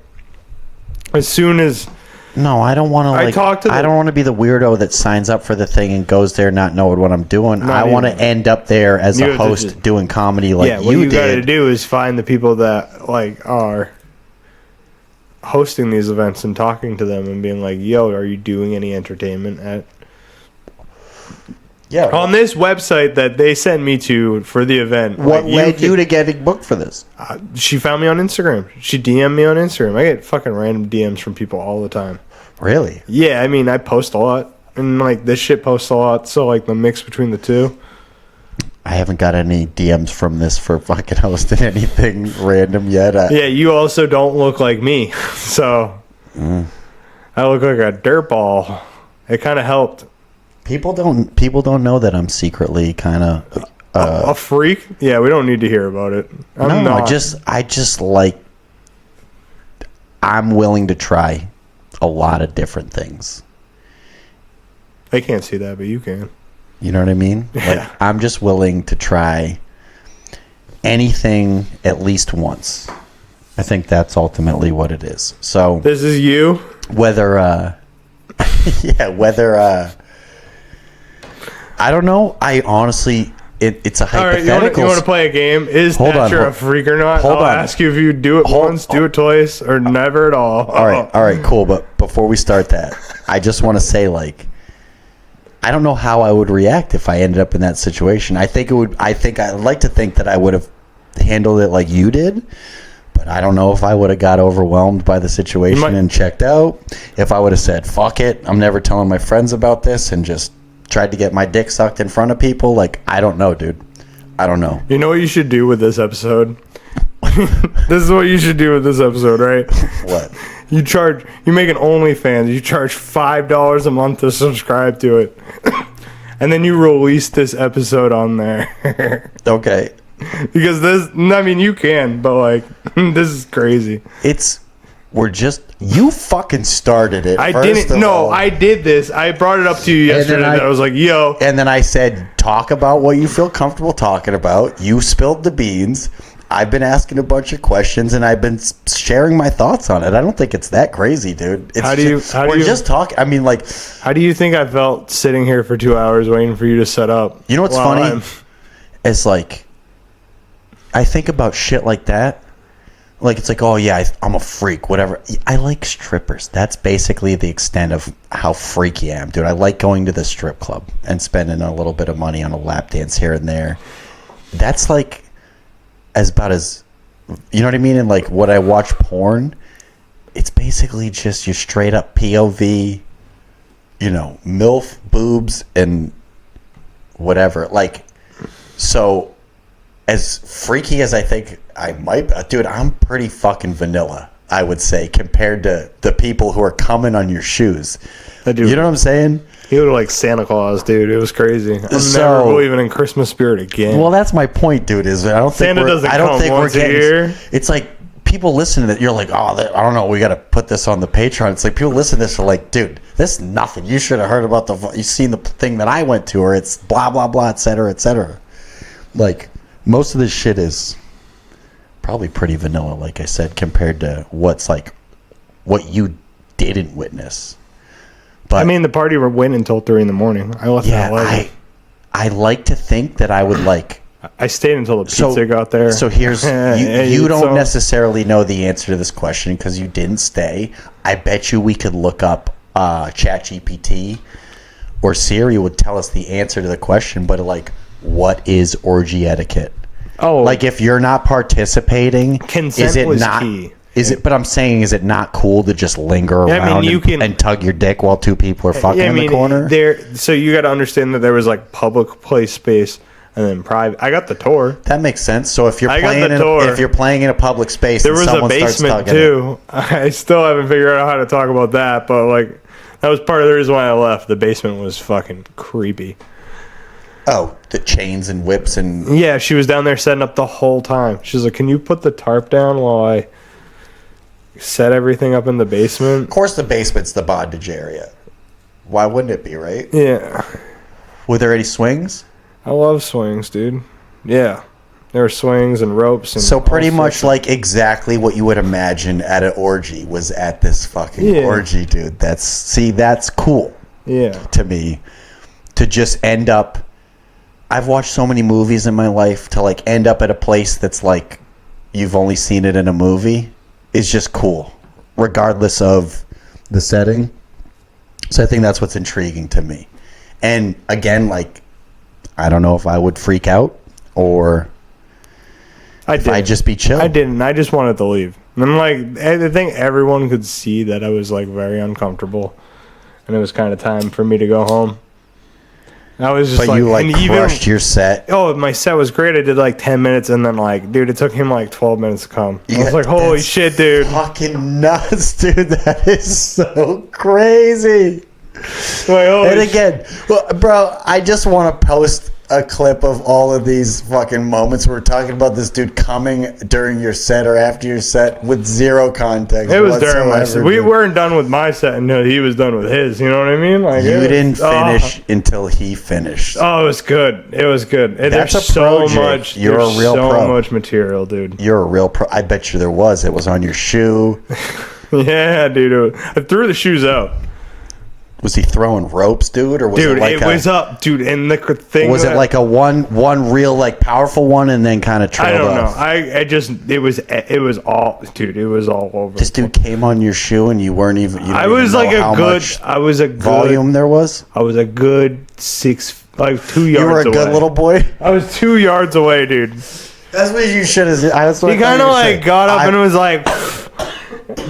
[SPEAKER 3] as soon as
[SPEAKER 2] no, I don't want to. Like, I don't want to be the weirdo that signs up for the thing and goes there not knowing what I'm doing. I want to end up there as a host doing comedy like you did.
[SPEAKER 3] What you got to do is find the people that like are hosting these events and talking to them and being like, "Yo, are you doing any entertainment at?"
[SPEAKER 2] Yeah.
[SPEAKER 3] On this website that they sent me to for the event.
[SPEAKER 2] What led you to getting booked for this?
[SPEAKER 3] She found me on Instagram. She DM'd me on Instagram. I get fucking random DMs from people all the time.
[SPEAKER 2] Really?
[SPEAKER 3] Yeah, I mean, I post a lot. And, like, this shit posts a lot. So, like, the mix between the two.
[SPEAKER 2] I haven't got any DMs from this for fucking hosting anything random yet.
[SPEAKER 3] Yeah, you also don't look like me. So, I look like a dirtball. It kind of helped.
[SPEAKER 2] People don't know that I'm secretly kind of
[SPEAKER 3] a freak. Yeah, we don't need to hear about it.
[SPEAKER 2] I just like, I'm willing to try a lot of different things.
[SPEAKER 3] I can't see that, but you can.
[SPEAKER 2] You know what I mean?
[SPEAKER 3] Yeah.
[SPEAKER 2] Like, I'm just willing to try anything at least once. I think that's ultimately what it is. So
[SPEAKER 3] this is you.
[SPEAKER 2] Whether I don't know. I honestly, it's a hypothetical.
[SPEAKER 3] All right, you want to play a game? Is Thacher a freak or not? I'll ask you if you do it once, do it twice, or never at all.
[SPEAKER 2] All right, cool. But before we start that, I just want to say, like, I don't know how I would react if I ended up in that situation. I'd like to think that I would have handled it like you did, but I don't know if I would have got overwhelmed by the situation and checked out. If I would have said, "Fuck it, I'm never telling my friends about this," and just tried to get my dick sucked in front of people, like, I don't know, dude. I don't know.
[SPEAKER 3] You know what you should do with this episode? This is what you should do with this episode, right?
[SPEAKER 2] What?
[SPEAKER 3] You make an OnlyFans. You charge $5 a month to subscribe to it. And then you release this episode on there.
[SPEAKER 2] Okay.
[SPEAKER 3] Because you can, but like, this is crazy.
[SPEAKER 2] You fucking started it.
[SPEAKER 3] I didn't. No, I did this. I brought it up to you yesterday. And I was like, yo.
[SPEAKER 2] And then I said, talk about what you feel comfortable talking about. You spilled the beans. I've been asking a bunch of questions, and I've been sharing my thoughts on it. I don't think it's that crazy, dude. We're just talking. I mean, like.
[SPEAKER 3] How do you think I felt sitting here for 2 hours waiting for you to set up?
[SPEAKER 2] You know what's funny? It's like, I think about shit like that. Like, it's like, oh, yeah, I'm a freak, whatever. I like strippers. That's basically the extent of how freaky I am, dude. I like going to the strip club and spending a little bit of money on a lap dance here and there. That's like about as, you know what I mean? And like, when I watch porn, it's basically just your straight up POV, MILF, boobs, and whatever. Like, so as freaky as I think I might, dude, I'm pretty fucking vanilla, I would say, compared to the people who are coming on your shoes. You know what I'm saying?
[SPEAKER 3] He looked like Santa Claus, dude. It was crazy. I'm never believing in Christmas spirit again.
[SPEAKER 2] Well, that's my point, dude. Is I don't think we're getting. It's like people listen to that. You're like, oh, I don't know. We got to put this on the Patreon. It's like people listen to this are like, dude, this is nothing. You should have heard about you seen the thing that I went to, or it's blah blah blah, et cetera, et cetera. Like, most of this shit is probably pretty vanilla, like I said, compared to what you didn't witness. But
[SPEAKER 3] I mean, the party went until 3 a.m. I left at 11.
[SPEAKER 2] I like to think that I would like.
[SPEAKER 3] I stayed until the pizza got there.
[SPEAKER 2] So here's you don't necessarily know the answer to this question because you didn't stay. I bet you we could look up ChatGPT or Siri would tell us the answer to the question, but like, what is orgy etiquette?
[SPEAKER 3] Oh,
[SPEAKER 2] like if you're not participating,
[SPEAKER 3] consent
[SPEAKER 2] is it
[SPEAKER 3] was
[SPEAKER 2] not?
[SPEAKER 3] key.
[SPEAKER 2] Is it? But I'm saying, is it not cool to just linger around and tug your dick while two people are fucking in the corner?
[SPEAKER 3] So you got to understand that there was like public play space and then private. I got the tour.
[SPEAKER 2] That makes sense. So if you're playing in a public space,
[SPEAKER 3] there was a basement too. I still haven't figured out how to talk about that, but like that was part of the reason why I left. The basement was fucking creepy.
[SPEAKER 2] Oh, the chains and whips and...
[SPEAKER 3] Yeah, she was down there setting up the whole time. She's like, can you put the tarp down while I set everything up in the basement?
[SPEAKER 2] Of course the basement's the bondage area. Why wouldn't it be, right?
[SPEAKER 3] Yeah.
[SPEAKER 2] Were there any swings?
[SPEAKER 3] I love swings, dude. Yeah. There were swings and ropes. And
[SPEAKER 2] so pretty much like exactly what you would imagine at an orgy was at this fucking orgy, dude. That's cool.
[SPEAKER 3] Yeah.
[SPEAKER 2] To me. To just end up... I've watched so many movies in my life, to like end up at a place that's like you've only seen it in a movie is just cool, regardless of the setting. So I think that's what's intriguing to me. And again, like, I don't know if I would freak out or if I'd just be chill.
[SPEAKER 3] I didn't. I just wanted to leave. And like, I think everyone could see that I was like very uncomfortable, and it was kind of time for me to go home. I was just
[SPEAKER 2] but you like crushed your set.
[SPEAKER 3] Oh, my set was great. I did like 10 minutes, and then like, dude, it took him like 12 minutes to come. I was like, holy shit, dude.
[SPEAKER 2] Fucking nuts, dude. That is so crazy.
[SPEAKER 3] Like,
[SPEAKER 2] and again, well, bro, I just want to post a clip of all of these fucking moments where we're talking about this dude coming during your set or after your set with zero context.
[SPEAKER 3] It was during my set. We weren't done with my set until he was done with his. You know what I mean? Like,
[SPEAKER 2] you didn't finish until he finished.
[SPEAKER 3] Oh, it was good. It was good.
[SPEAKER 2] That's
[SPEAKER 3] there's
[SPEAKER 2] a pro,
[SPEAKER 3] so much.
[SPEAKER 2] You're a real pro.
[SPEAKER 3] So much material, dude.
[SPEAKER 2] You're a real pro. I bet you there was. It was on your shoe.
[SPEAKER 3] Yeah, dude. I threw the shoes out.
[SPEAKER 2] Was he throwing ropes, dude, or was it like
[SPEAKER 3] was up, dude? And the thing
[SPEAKER 2] was it like a one real like powerful one, and then kind of trailed off?
[SPEAKER 3] I don't know. I just it was all, dude. It was all over.
[SPEAKER 2] This dude came on your shoe, and you weren't even. You
[SPEAKER 3] I was like a good. I was a good
[SPEAKER 2] volume. There was.
[SPEAKER 3] I was a good 2 yards. You
[SPEAKER 2] were a good little boy.
[SPEAKER 3] I was 2 yards away, dude.
[SPEAKER 2] That's what you should have.
[SPEAKER 3] He kind of like got up and was like,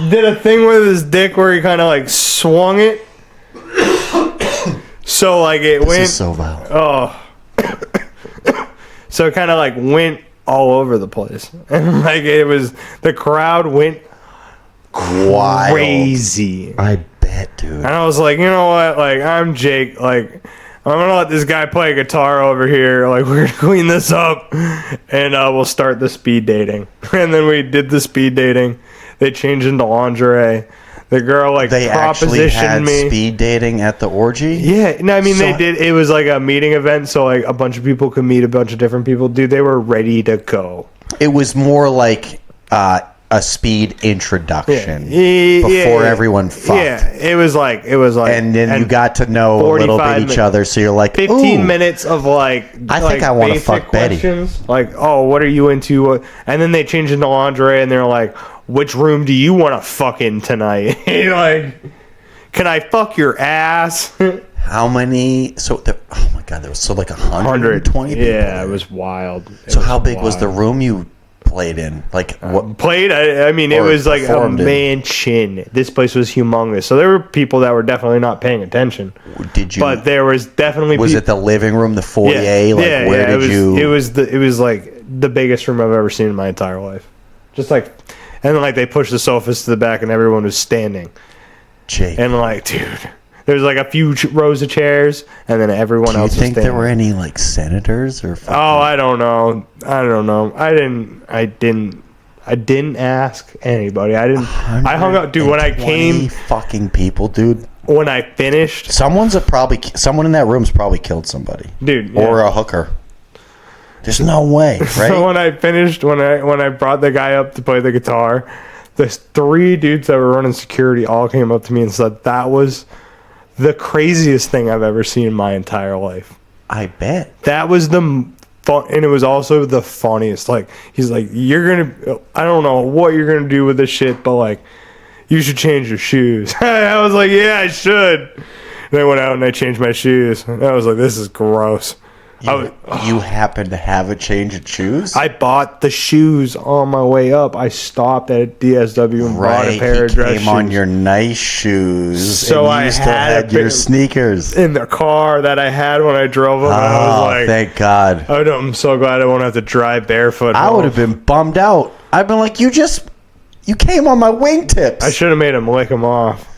[SPEAKER 3] did a thing with his dick where he kind of like swung it. So like it went.
[SPEAKER 2] This is so violent.
[SPEAKER 3] Oh. So it kind of like went all over the place, and like it was, the crowd went crazy.
[SPEAKER 2] I bet, dude.
[SPEAKER 3] And I was like, you know what? Like, I'm Jake. Like, I'm gonna let this guy play guitar over here. Like, we're gonna clean this up, and we'll start the speed dating. And then we did the speed dating. They changed into lingerie. The girl like
[SPEAKER 2] they actually had
[SPEAKER 3] me.
[SPEAKER 2] Speed dating at the orgy.
[SPEAKER 3] Yeah, no, I mean they did. It was like a meeting event, so like a bunch of people could meet a bunch of different people. Dude, they were ready to go.
[SPEAKER 2] It was more like a speed introduction before everyone fucked.
[SPEAKER 3] Yeah, it was like,
[SPEAKER 2] and then you got to know a little bit each other. So you're like
[SPEAKER 3] 15 minutes of like,
[SPEAKER 2] I think I want to fuck
[SPEAKER 3] questions.
[SPEAKER 2] Betty.
[SPEAKER 3] Like, oh, what are you into? And then they changed into lingerie, and they're like, which room do you want to fuck in tonight? Like, can I fuck your ass?
[SPEAKER 2] How many? Oh my god, there was like 120 people.
[SPEAKER 3] Yeah, it was wild.
[SPEAKER 2] So how big was the room you played in? Like what?
[SPEAKER 3] Played? I mean, it was like a mansion. This place was humongous. So there were people that were definitely not paying attention.
[SPEAKER 2] Did you?
[SPEAKER 3] But there was definitely.
[SPEAKER 2] Was it the living room, the foyer?
[SPEAKER 3] It was like the biggest room I've ever seen in my entire life. Just like. And then, like, they pushed the sofas to the back, and everyone was standing.
[SPEAKER 2] Jake.
[SPEAKER 3] And, like, dude, there was, like, a few rows of chairs, and then everyone else was standing.
[SPEAKER 2] Do you think there were any, like, senators or...
[SPEAKER 3] Oh, I don't know. I didn't ask anybody. I hung out, dude, when I came...
[SPEAKER 2] fucking people, dude.
[SPEAKER 3] When I finished...
[SPEAKER 2] Someone in that room's probably killed somebody.
[SPEAKER 3] Dude, yeah.
[SPEAKER 2] Or a hooker. There's no way, right?
[SPEAKER 3] So when I finished, when I brought the guy up to play the guitar, there's 3 dudes that were running security all came up to me and said that was the craziest thing I've ever seen in my entire life.
[SPEAKER 2] I bet.
[SPEAKER 3] That was the fun, and it was also the funniest. Like, he's like, I don't know what you're gonna do with this shit, but like, you should change your shoes. I was like, yeah, I should. And I went out and I changed my shoes. And I was like, this is gross.
[SPEAKER 2] You happen to have a change of shoes?
[SPEAKER 3] I bought the shoes on my way up. I stopped at DSW and bought a pair of dress shoes.
[SPEAKER 2] Came on your nice shoes.
[SPEAKER 3] So
[SPEAKER 2] and you still had your sneakers
[SPEAKER 3] in the car that I had when I drove them.
[SPEAKER 2] Oh,
[SPEAKER 3] I was like,
[SPEAKER 2] thank God.
[SPEAKER 3] I'm so glad I won't have to drive barefoot.
[SPEAKER 2] I would have been bummed out. I've been like, you came on my wingtips.
[SPEAKER 3] I should have made him lick them off.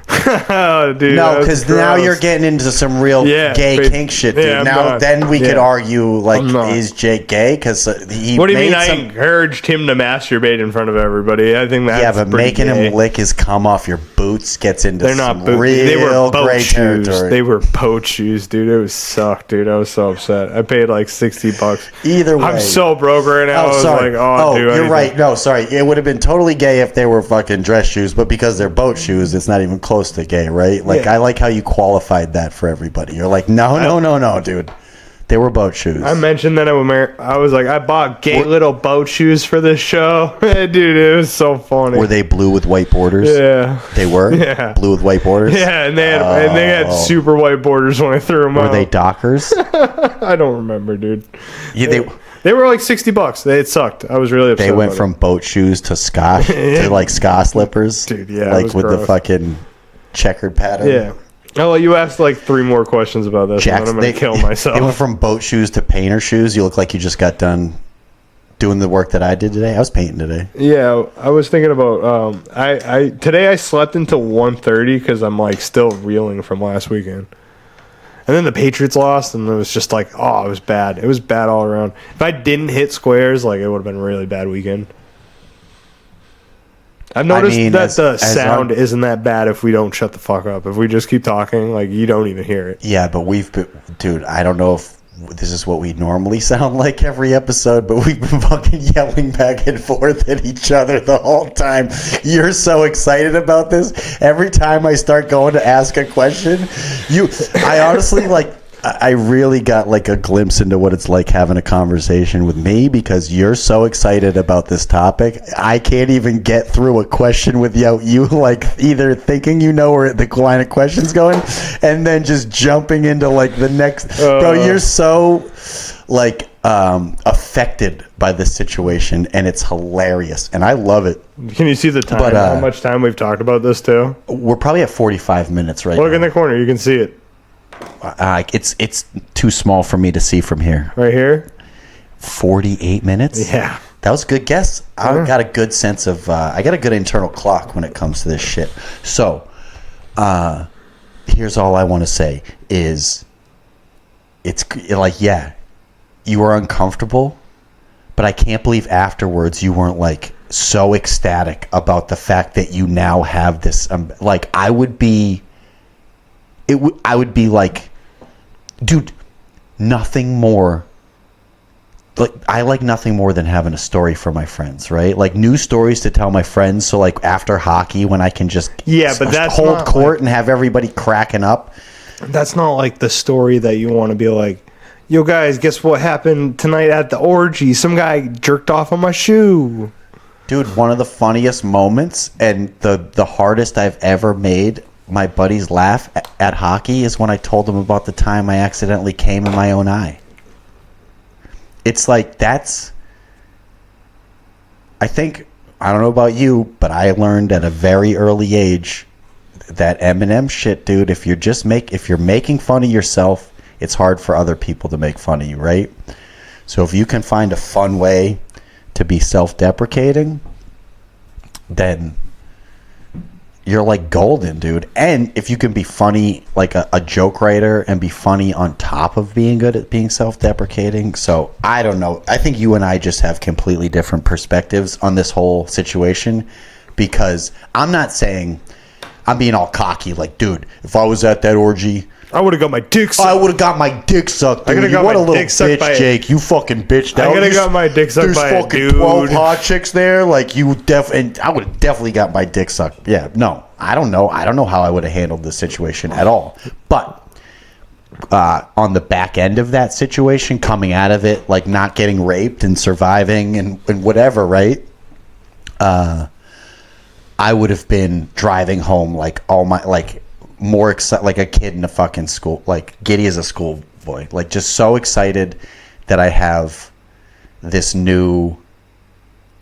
[SPEAKER 3] Dude,
[SPEAKER 2] no, because now you're getting into some real gay kink shit, dude.
[SPEAKER 3] Yeah,
[SPEAKER 2] now, then we could argue, like, is Jake gay? Because he.
[SPEAKER 3] What do you mean? I encouraged him to masturbate in front of everybody. I think that's
[SPEAKER 2] but making him lick his cum off your boots gets into
[SPEAKER 3] they were boat
[SPEAKER 2] great
[SPEAKER 3] shoes.
[SPEAKER 2] territory.
[SPEAKER 3] They were boat shoes, dude. It was sucked, dude. I was so upset. I paid like $60.
[SPEAKER 2] Either way,
[SPEAKER 3] I'm so broke right now. I was like, dude,
[SPEAKER 2] you're right. No, sorry. It would have been totally gay if they were fucking dress shoes, but because they're boat shoes, it's not even close to gay, right? Like, I like how you qualified that for everybody. You're like, no, dude. They were boat shoes.
[SPEAKER 3] I mentioned that I was like, I bought gay little boat shoes for this show. Dude, it was so funny.
[SPEAKER 2] Were they blue with white borders?
[SPEAKER 3] Yeah.
[SPEAKER 2] They were?
[SPEAKER 3] Yeah.
[SPEAKER 2] Blue with white borders?
[SPEAKER 3] Yeah, and they had super white borders when I threw them out.
[SPEAKER 2] Were they Dockers?
[SPEAKER 3] I don't remember, dude.
[SPEAKER 2] Yeah,
[SPEAKER 3] they were like $60. It sucked. I was really upset.
[SPEAKER 2] They went from boat shoes to ska to like ska slippers.
[SPEAKER 3] Dude, yeah.
[SPEAKER 2] Like with the fucking checkered pattern.
[SPEAKER 3] Yeah. Oh, you asked like 3 more questions about this, and then I'm going to kill myself.
[SPEAKER 2] They went from boat shoes to painter shoes. You look like you just got done doing the work that I did today. I was painting today.
[SPEAKER 3] Yeah, I was thinking about today I slept until 1:30 because I'm like still reeling from last weekend. And then the Patriots lost, and it was just like, it was bad. It was bad all around. If I didn't hit squares, like, it would have been a really bad weekeen. I've noticed that the sound isn't that bad if we don't shut the fuck up. If we just keep talking, like, you don't even hear it.
[SPEAKER 2] Yeah, but dude, I don't know if this is what we normally sound like every episode, but we've been fucking yelling back and forth at each other the whole time. You're so excited about this. Every time I start going to ask a question, I honestly, like, I really got like a glimpse into what it's like having a conversation with me because you're so excited about this topic. I can't even get through a question without you like either thinking you know where the line of questions going and then just jumping into like the next. Bro, you're so like affected by this situation and it's hilarious and I love it.
[SPEAKER 3] Can you see the time? But, how much time we've talked about this too?
[SPEAKER 2] We're probably at 45 minutes right now.
[SPEAKER 3] Look in the corner. You can see it.
[SPEAKER 2] It's too small for me to see from here.
[SPEAKER 3] Right here?
[SPEAKER 2] 48 minutes?
[SPEAKER 3] Yeah.
[SPEAKER 2] That was a good guess. I got a good sense of... I got a good internal clock when it comes to this shit. So, here's all I want to say is... It's like, yeah, you were uncomfortable, but I can't believe afterwards you weren't, like, so ecstatic about the fact that you now have this... like, I would be... I would be like, dude, nothing more. Like, I like nothing more than having a story for my friends, right? Like new stories to tell my friends. So like after hockey, when I can just
[SPEAKER 3] but that's
[SPEAKER 2] hold court and have everybody cracking up.
[SPEAKER 3] That's not like the story that you want to be like, yo guys, guess what happened tonight at the orgy? Some guy jerked off on my shoe.
[SPEAKER 2] Dude, one of the funniest moments and the hardest I've ever made my buddies laugh at hockey is when I told them about the time I accidentally came in my own eye. It's like I think, I don't know about you, but I learned at a very early age that Eminem shit, dude, if you're making fun of yourself, it's hard for other people to make fun of you, right? So if you can find a fun way to be self-deprecating, then you're like golden, dude. And if you can be funny, like a joke writer, and be funny on top of being good at being self-deprecating. So I don't know. I think you and I just have completely different perspectives on this whole situation, because I'm not saying I'm being all cocky. Like, dude, if I was at that orgy,
[SPEAKER 3] I would have got my dick sucked.
[SPEAKER 2] I would have got my dick sucked, dude.
[SPEAKER 3] I could have got my dick sucked by
[SPEAKER 2] Jake. You fucking bitch.
[SPEAKER 3] I could have got my dick sucked by a dude.
[SPEAKER 2] There's fucking 12 hot chicks there. Like, and I would have definitely got my dick sucked. Yeah, no. I don't know. I don't know how I would have handled the situation at all. But on the back end of that situation, coming out of it, like not getting raped and surviving and whatever, right? I would have been driving home like all my, like, more excited, like a kid in a fucking school, like giddy as a schoolboy, like just so excited that I have this new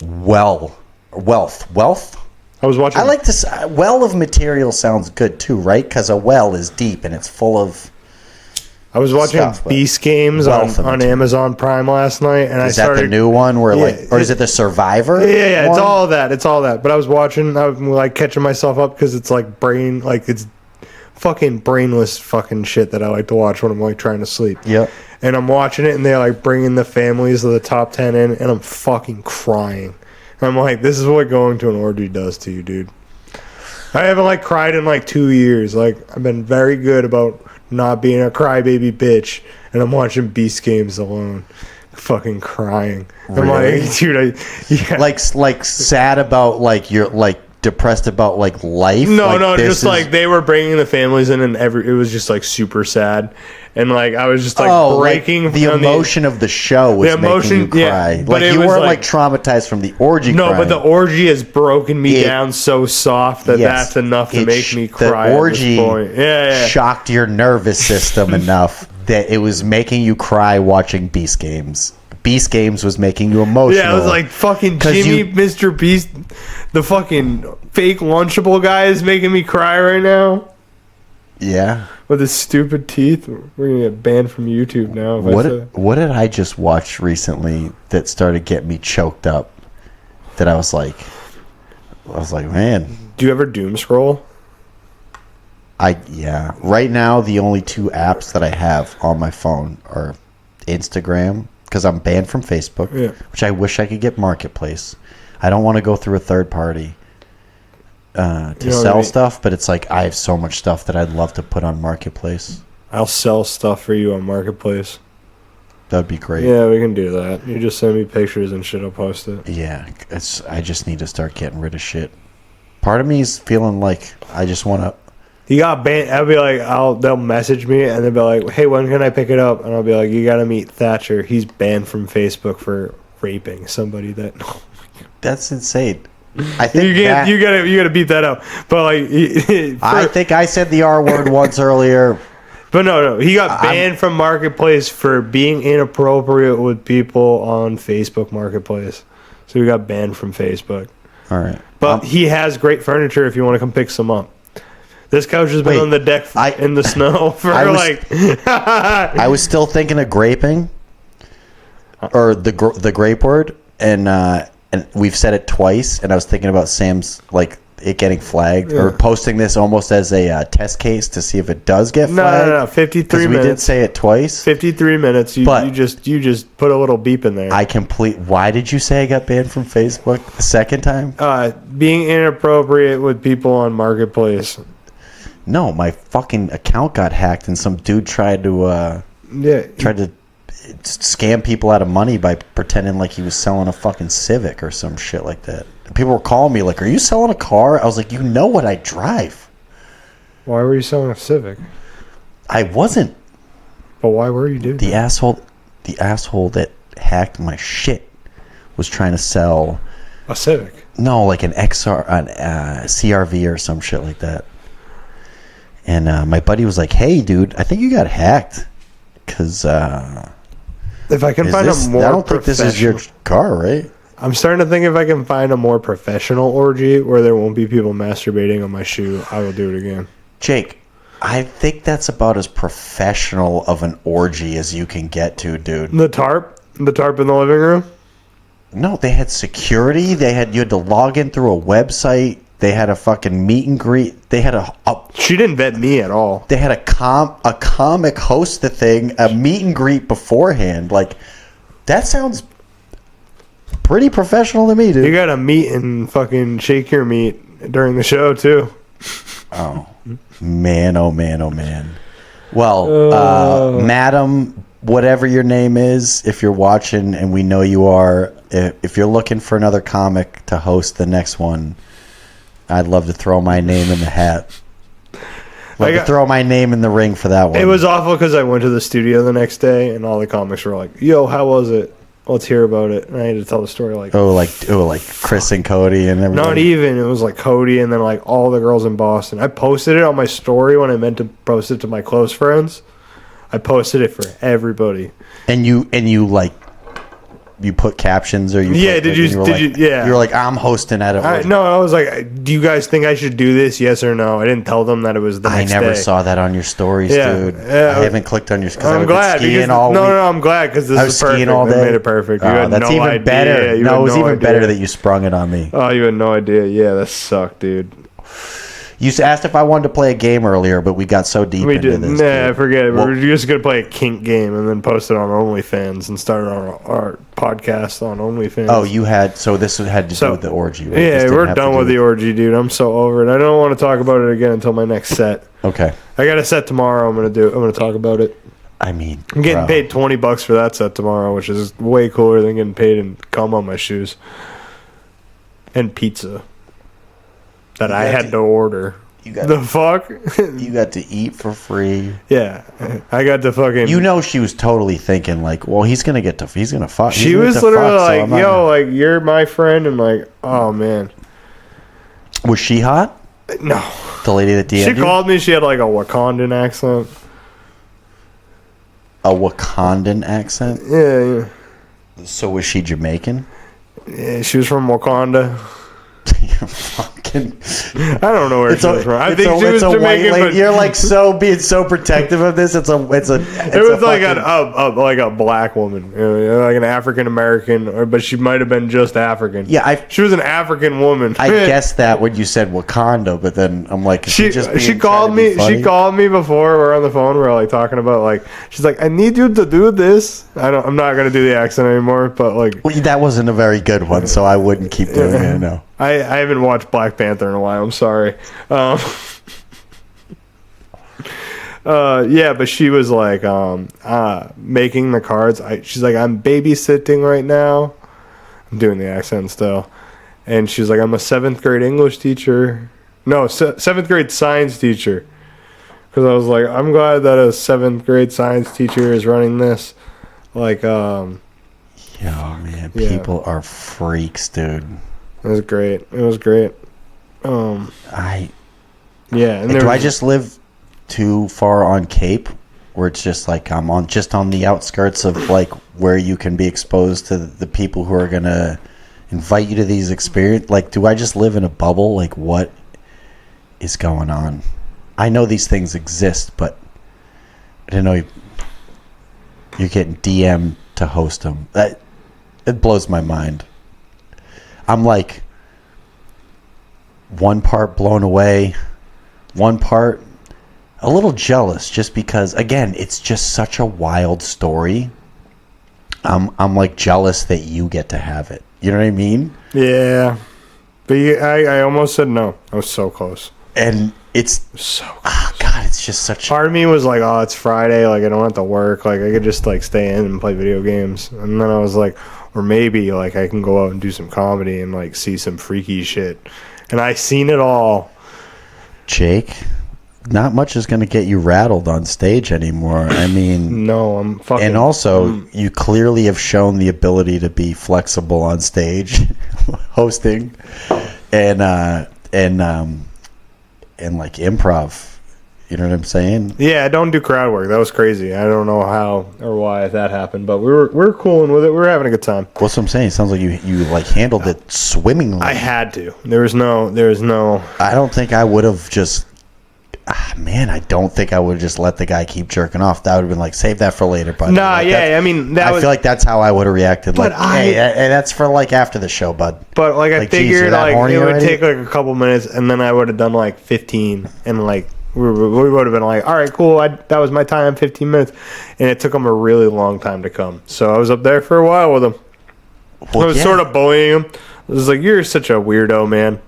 [SPEAKER 2] wealth.
[SPEAKER 3] I was watching.
[SPEAKER 2] I like this. Well of material sounds good too, right? Because a well is deep and it's full of.
[SPEAKER 3] I was watching Beast Games on Amazon Prime last night, and
[SPEAKER 2] is that the new one where or is it the Survivor?
[SPEAKER 3] Yeah, one? It's all that. But I was watching, I'm like catching myself up because it's like it's fucking brainless fucking shit that I like to watch when I'm like trying to sleep.
[SPEAKER 2] Yep.
[SPEAKER 3] And I'm watching it, and they're like bringing the families of the top 10 in, and I'm fucking crying. And I'm like, this is what going to an orgy does to you, dude. I haven't like cried in like 2 years. Like I've been very good about not being a crybaby bitch, and I'm watching Beast Games alone, fucking crying.
[SPEAKER 2] Really?
[SPEAKER 3] I'm like, dude,
[SPEAKER 2] like sad about like you're like depressed about like life.
[SPEAKER 3] No, just like they were bringing the families in, and it was just like super sad, and like I was just like breaking.
[SPEAKER 2] Like the emotion of the show was making you cry. Yeah, but like you weren't like traumatized from the orgy.
[SPEAKER 3] No,
[SPEAKER 2] crying.
[SPEAKER 3] but the orgy has broken me down so soft that that's enough to make me cry.
[SPEAKER 2] The orgy
[SPEAKER 3] at this point.
[SPEAKER 2] shocked your nervous system enough that it was making you cry watching Beast Games. Beast Games was making you emotional.
[SPEAKER 3] Yeah, it was like fucking Jimmy, Mr. Beast, the fucking fake Lunchable guy is making me cry right now.
[SPEAKER 2] Yeah.
[SPEAKER 3] With his stupid teeth. We're going to get banned from YouTube now.
[SPEAKER 2] What did I just watch recently that started getting me choked up? That I was like, man.
[SPEAKER 3] Do you ever doom scroll?
[SPEAKER 2] Yeah. Right now, the only two apps that I have on my phone are Instagram, because I'm banned from Facebook, which I wish I could get Marketplace. I don't want to go through a third party to sell stuff, but it's like I have so much stuff that I'd love to put on Marketplace.
[SPEAKER 3] I'll sell stuff for you on Marketplace.
[SPEAKER 2] That'd be great.
[SPEAKER 3] Yeah, we can do that. You just send me pictures and shit, I'll post it.
[SPEAKER 2] Yeah, I just need to start getting rid of shit. Part of me is feeling like I just want to.
[SPEAKER 3] He got banned. I'll be like, they'll message me and they'll be like, hey, when can I pick it up? And I'll be like, you gotta meet Thacher. He's banned from Facebook for raping somebody that.
[SPEAKER 2] That's insane. I think
[SPEAKER 3] you gotta beat that up. But like,
[SPEAKER 2] I think I said the R word once earlier.
[SPEAKER 3] But no, he got banned from Marketplace for being inappropriate with people on Facebook Marketplace. So he got banned from Facebook.
[SPEAKER 2] All right,
[SPEAKER 3] but he has great furniture if you want to come pick some up. This couch has been on the deck in the snow for
[SPEAKER 2] I was still thinking of graping, or the grape word, and we've said it twice. And I was thinking about Sam's like it getting flagged or posting this almost as a test case to see if it does get flagged.
[SPEAKER 3] No. 53 minutes.
[SPEAKER 2] We did say it twice.
[SPEAKER 3] 53 minutes. You just put a little beep in there.
[SPEAKER 2] Why did you say I got banned from Facebook the second time?
[SPEAKER 3] Being inappropriate with people on Marketplace.
[SPEAKER 2] No, my fucking account got hacked and some dude tried to scam people out of money by pretending like he was selling a fucking Civic or some shit like that. And people were calling me like, "Are you selling a car?" I was like, "You know what I drive."
[SPEAKER 3] Why were you selling a Civic?
[SPEAKER 2] I wasn't.
[SPEAKER 3] But why were you doing
[SPEAKER 2] the asshole that hacked my shit was trying to sell
[SPEAKER 3] a Civic.
[SPEAKER 2] No, like an CRV or some shit like that. And my buddy was like, "Hey, dude, I think you got hacked." Because
[SPEAKER 3] if I can find a more,
[SPEAKER 2] I don't think this is your car, right?
[SPEAKER 3] I'm starting to think if I can find a more professional orgy where there won't be people masturbating on my shoe, I will do it again.
[SPEAKER 2] Jake, I think that's about as professional of an orgy as you can get to, dude.
[SPEAKER 3] The tarp in the living room.
[SPEAKER 2] No, they had security. You had to log in through a website. They had a fucking meet and greet. They had
[SPEAKER 3] She didn't vet me at all.
[SPEAKER 2] They had a comic host the thing, a meet and greet beforehand. Like, that sounds pretty professional to me, dude.
[SPEAKER 3] You gotta meet and fucking shake your meat during the show too.
[SPEAKER 2] Oh man, oh man, oh man. Well, madam, whatever your name is, if you're watching, and we know you are, if you're looking for another comic to host the next one, I'd love to throw my name in the hat. Throw my name in the ring for that one.
[SPEAKER 3] It was awful because I went to the studio the next day and all the comics were like, "Yo, how was it?" let's hear about it. And I had to tell the story like
[SPEAKER 2] Chris and Cody and everybody.
[SPEAKER 3] not even. It was like Cody and then like all the girls in Boston. I posted it on my story when I meant to post it to my close friends. I posted it for everybody.
[SPEAKER 2] And you like. You put captions or you
[SPEAKER 3] yeah
[SPEAKER 2] put,
[SPEAKER 3] did you yeah
[SPEAKER 2] you were like I'm hosting at it.
[SPEAKER 3] No, I was like, do you guys think I should do this, yes or no? I didn't tell them that it was the next day.
[SPEAKER 2] I never saw that on your stories, dude.
[SPEAKER 3] Yeah,
[SPEAKER 2] I haven't clicked on your because
[SPEAKER 3] I'm glad because I'm glad because this is perfect.
[SPEAKER 2] All day.
[SPEAKER 3] They made it perfect. You had
[SPEAKER 2] that's
[SPEAKER 3] no
[SPEAKER 2] even
[SPEAKER 3] idea.
[SPEAKER 2] better.
[SPEAKER 3] You
[SPEAKER 2] no, it was
[SPEAKER 3] no
[SPEAKER 2] even
[SPEAKER 3] idea.
[SPEAKER 2] better that you sprung it on me.
[SPEAKER 3] Oh, you had no idea. Yeah, that sucked, dude.
[SPEAKER 2] You asked if I wanted to play a game earlier, but we got so deep into this.
[SPEAKER 3] Nah, forget it. We're just going to play a kink game and then post it on OnlyFans and start our podcast on OnlyFans.
[SPEAKER 2] Oh, you had... So this had to do with the orgy, right?
[SPEAKER 3] Yeah, we're done with the orgy, dude. I'm so over it. I don't want to talk about it again until my next set.
[SPEAKER 2] Okay.
[SPEAKER 3] I got a set tomorrow I'm going to talk about it.
[SPEAKER 2] I mean...
[SPEAKER 3] I'm getting paid $20 for that set tomorrow, which is way cooler than getting paid and cum on my shoes. And pizza. That I had to order. The fuck?
[SPEAKER 2] You got to eat for free.
[SPEAKER 3] Yeah, I got to fucking.
[SPEAKER 2] You know, she was totally thinking like, well, he's gonna fuck.
[SPEAKER 3] She was literally like, yo, like you're my friend, and like, oh man.
[SPEAKER 2] Was she hot?
[SPEAKER 3] No.
[SPEAKER 2] The lady that DM'd you?
[SPEAKER 3] She called me. She had like a Wakandan accent.
[SPEAKER 2] A Wakandan accent?
[SPEAKER 3] Yeah.
[SPEAKER 2] So was she Jamaican?
[SPEAKER 3] Yeah, she was from Wakanda.
[SPEAKER 2] Fucking.
[SPEAKER 3] I don't know where she was from. I think she was Jamaican, but
[SPEAKER 2] you're like being so protective of this. It was
[SPEAKER 3] like a black woman, like an African American, but she might have been just African.
[SPEAKER 2] Yeah,
[SPEAKER 3] she was an African woman.
[SPEAKER 2] I guessed that when you said Wakanda, but then I'm like,
[SPEAKER 3] she called me. She called me before we're on the phone. We're like talking about like she's like, I need you to do this. I'm not gonna do the accent anymore, but like
[SPEAKER 2] that wasn't a very good one, so I wouldn't keep doing it. No.
[SPEAKER 3] I haven't watched Black Panther in a while. I'm sorry. Yeah, but she was like making the cards. She's like, I'm babysitting right now. I'm doing the accent still. And she's like, I'm a 7th grade English teacher. No, 7th grade science teacher. Because I was like, I'm glad that a 7th grade science teacher is running this. Like,
[SPEAKER 2] yo, man, people are freaks, dude.
[SPEAKER 3] It was great. And
[SPEAKER 2] do I just live too far on Cape, where it's just like I'm on the outskirts of like where you can be exposed to the people who are gonna invite you to these experiences? Like, do I just live in a bubble? Like, what is going on? I know these things exist, but I didn't know you're getting DM'd to host them. It blows my mind. I'm like one part blown away, one part a little jealous, just because again it's just such a wild story. I'm like jealous that you get to have it. You know what I mean?
[SPEAKER 3] Yeah, but I almost said no. I was so close,
[SPEAKER 2] and it's so close. Oh God, it's just such.
[SPEAKER 3] Part of me was like, oh, it's Friday, like I don't have to work, like I could just like stay in and play video games, and then I was like, or maybe like I can go out and do some comedy and like see some freaky shit. And I seen it all.
[SPEAKER 2] Jake, not much is going to get you rattled on stage anymore. I mean,
[SPEAKER 3] no, I'm fucking.
[SPEAKER 2] And also, you clearly have shown the ability to be flexible on stage, hosting, and like improv. You know what I'm saying?
[SPEAKER 3] Yeah, I don't do crowd work. That was crazy. I don't know how or why that happened, but we were cooling with it. We were having a good time.
[SPEAKER 2] What's what I'm saying? It sounds like you like handled it swimmingly.
[SPEAKER 3] I had to. There was no.
[SPEAKER 2] I don't think I would have just. I don't think I would have just let the guy keep jerking off. That would have been like, save that for later. Bud.
[SPEAKER 3] Nah,
[SPEAKER 2] like
[SPEAKER 3] yeah, I mean,
[SPEAKER 2] I feel like that's how I would have reacted. Like, hey, that's for like after the show, bud.
[SPEAKER 3] But like I figured, like it would take like a couple minutes, and then I would have done like 15, and like. We would have been like, all right, cool. That was my time, 15 minutes. And it took him a really long time to come. So I was up there for a while with him. Well, I was sort of bullying him. I was like, you're such a weirdo, man.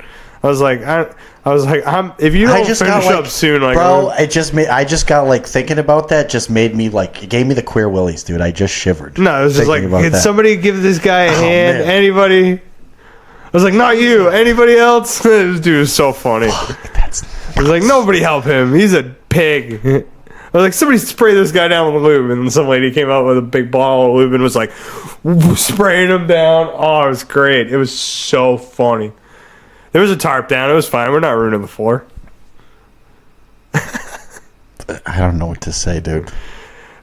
[SPEAKER 3] I was like, if you don't finish up soon, like,
[SPEAKER 2] bro, I just got like thinking about that. Just made me like, it gave me the queer willies, dude. I just shivered.
[SPEAKER 3] No, it was just like, can somebody give this guy a hand? Man. Anybody? I was like, not you. Anybody else? This dude is so funny. I was like, nobody help him. He's a pig. I was like, somebody spray this guy down with lube. And some lady came out with a big bottle of lube and was like, spraying him down. Oh, it was great. It was so funny. There was a tarp down. It was fine. We're not ruining the floor.
[SPEAKER 2] I don't know what to say, dude.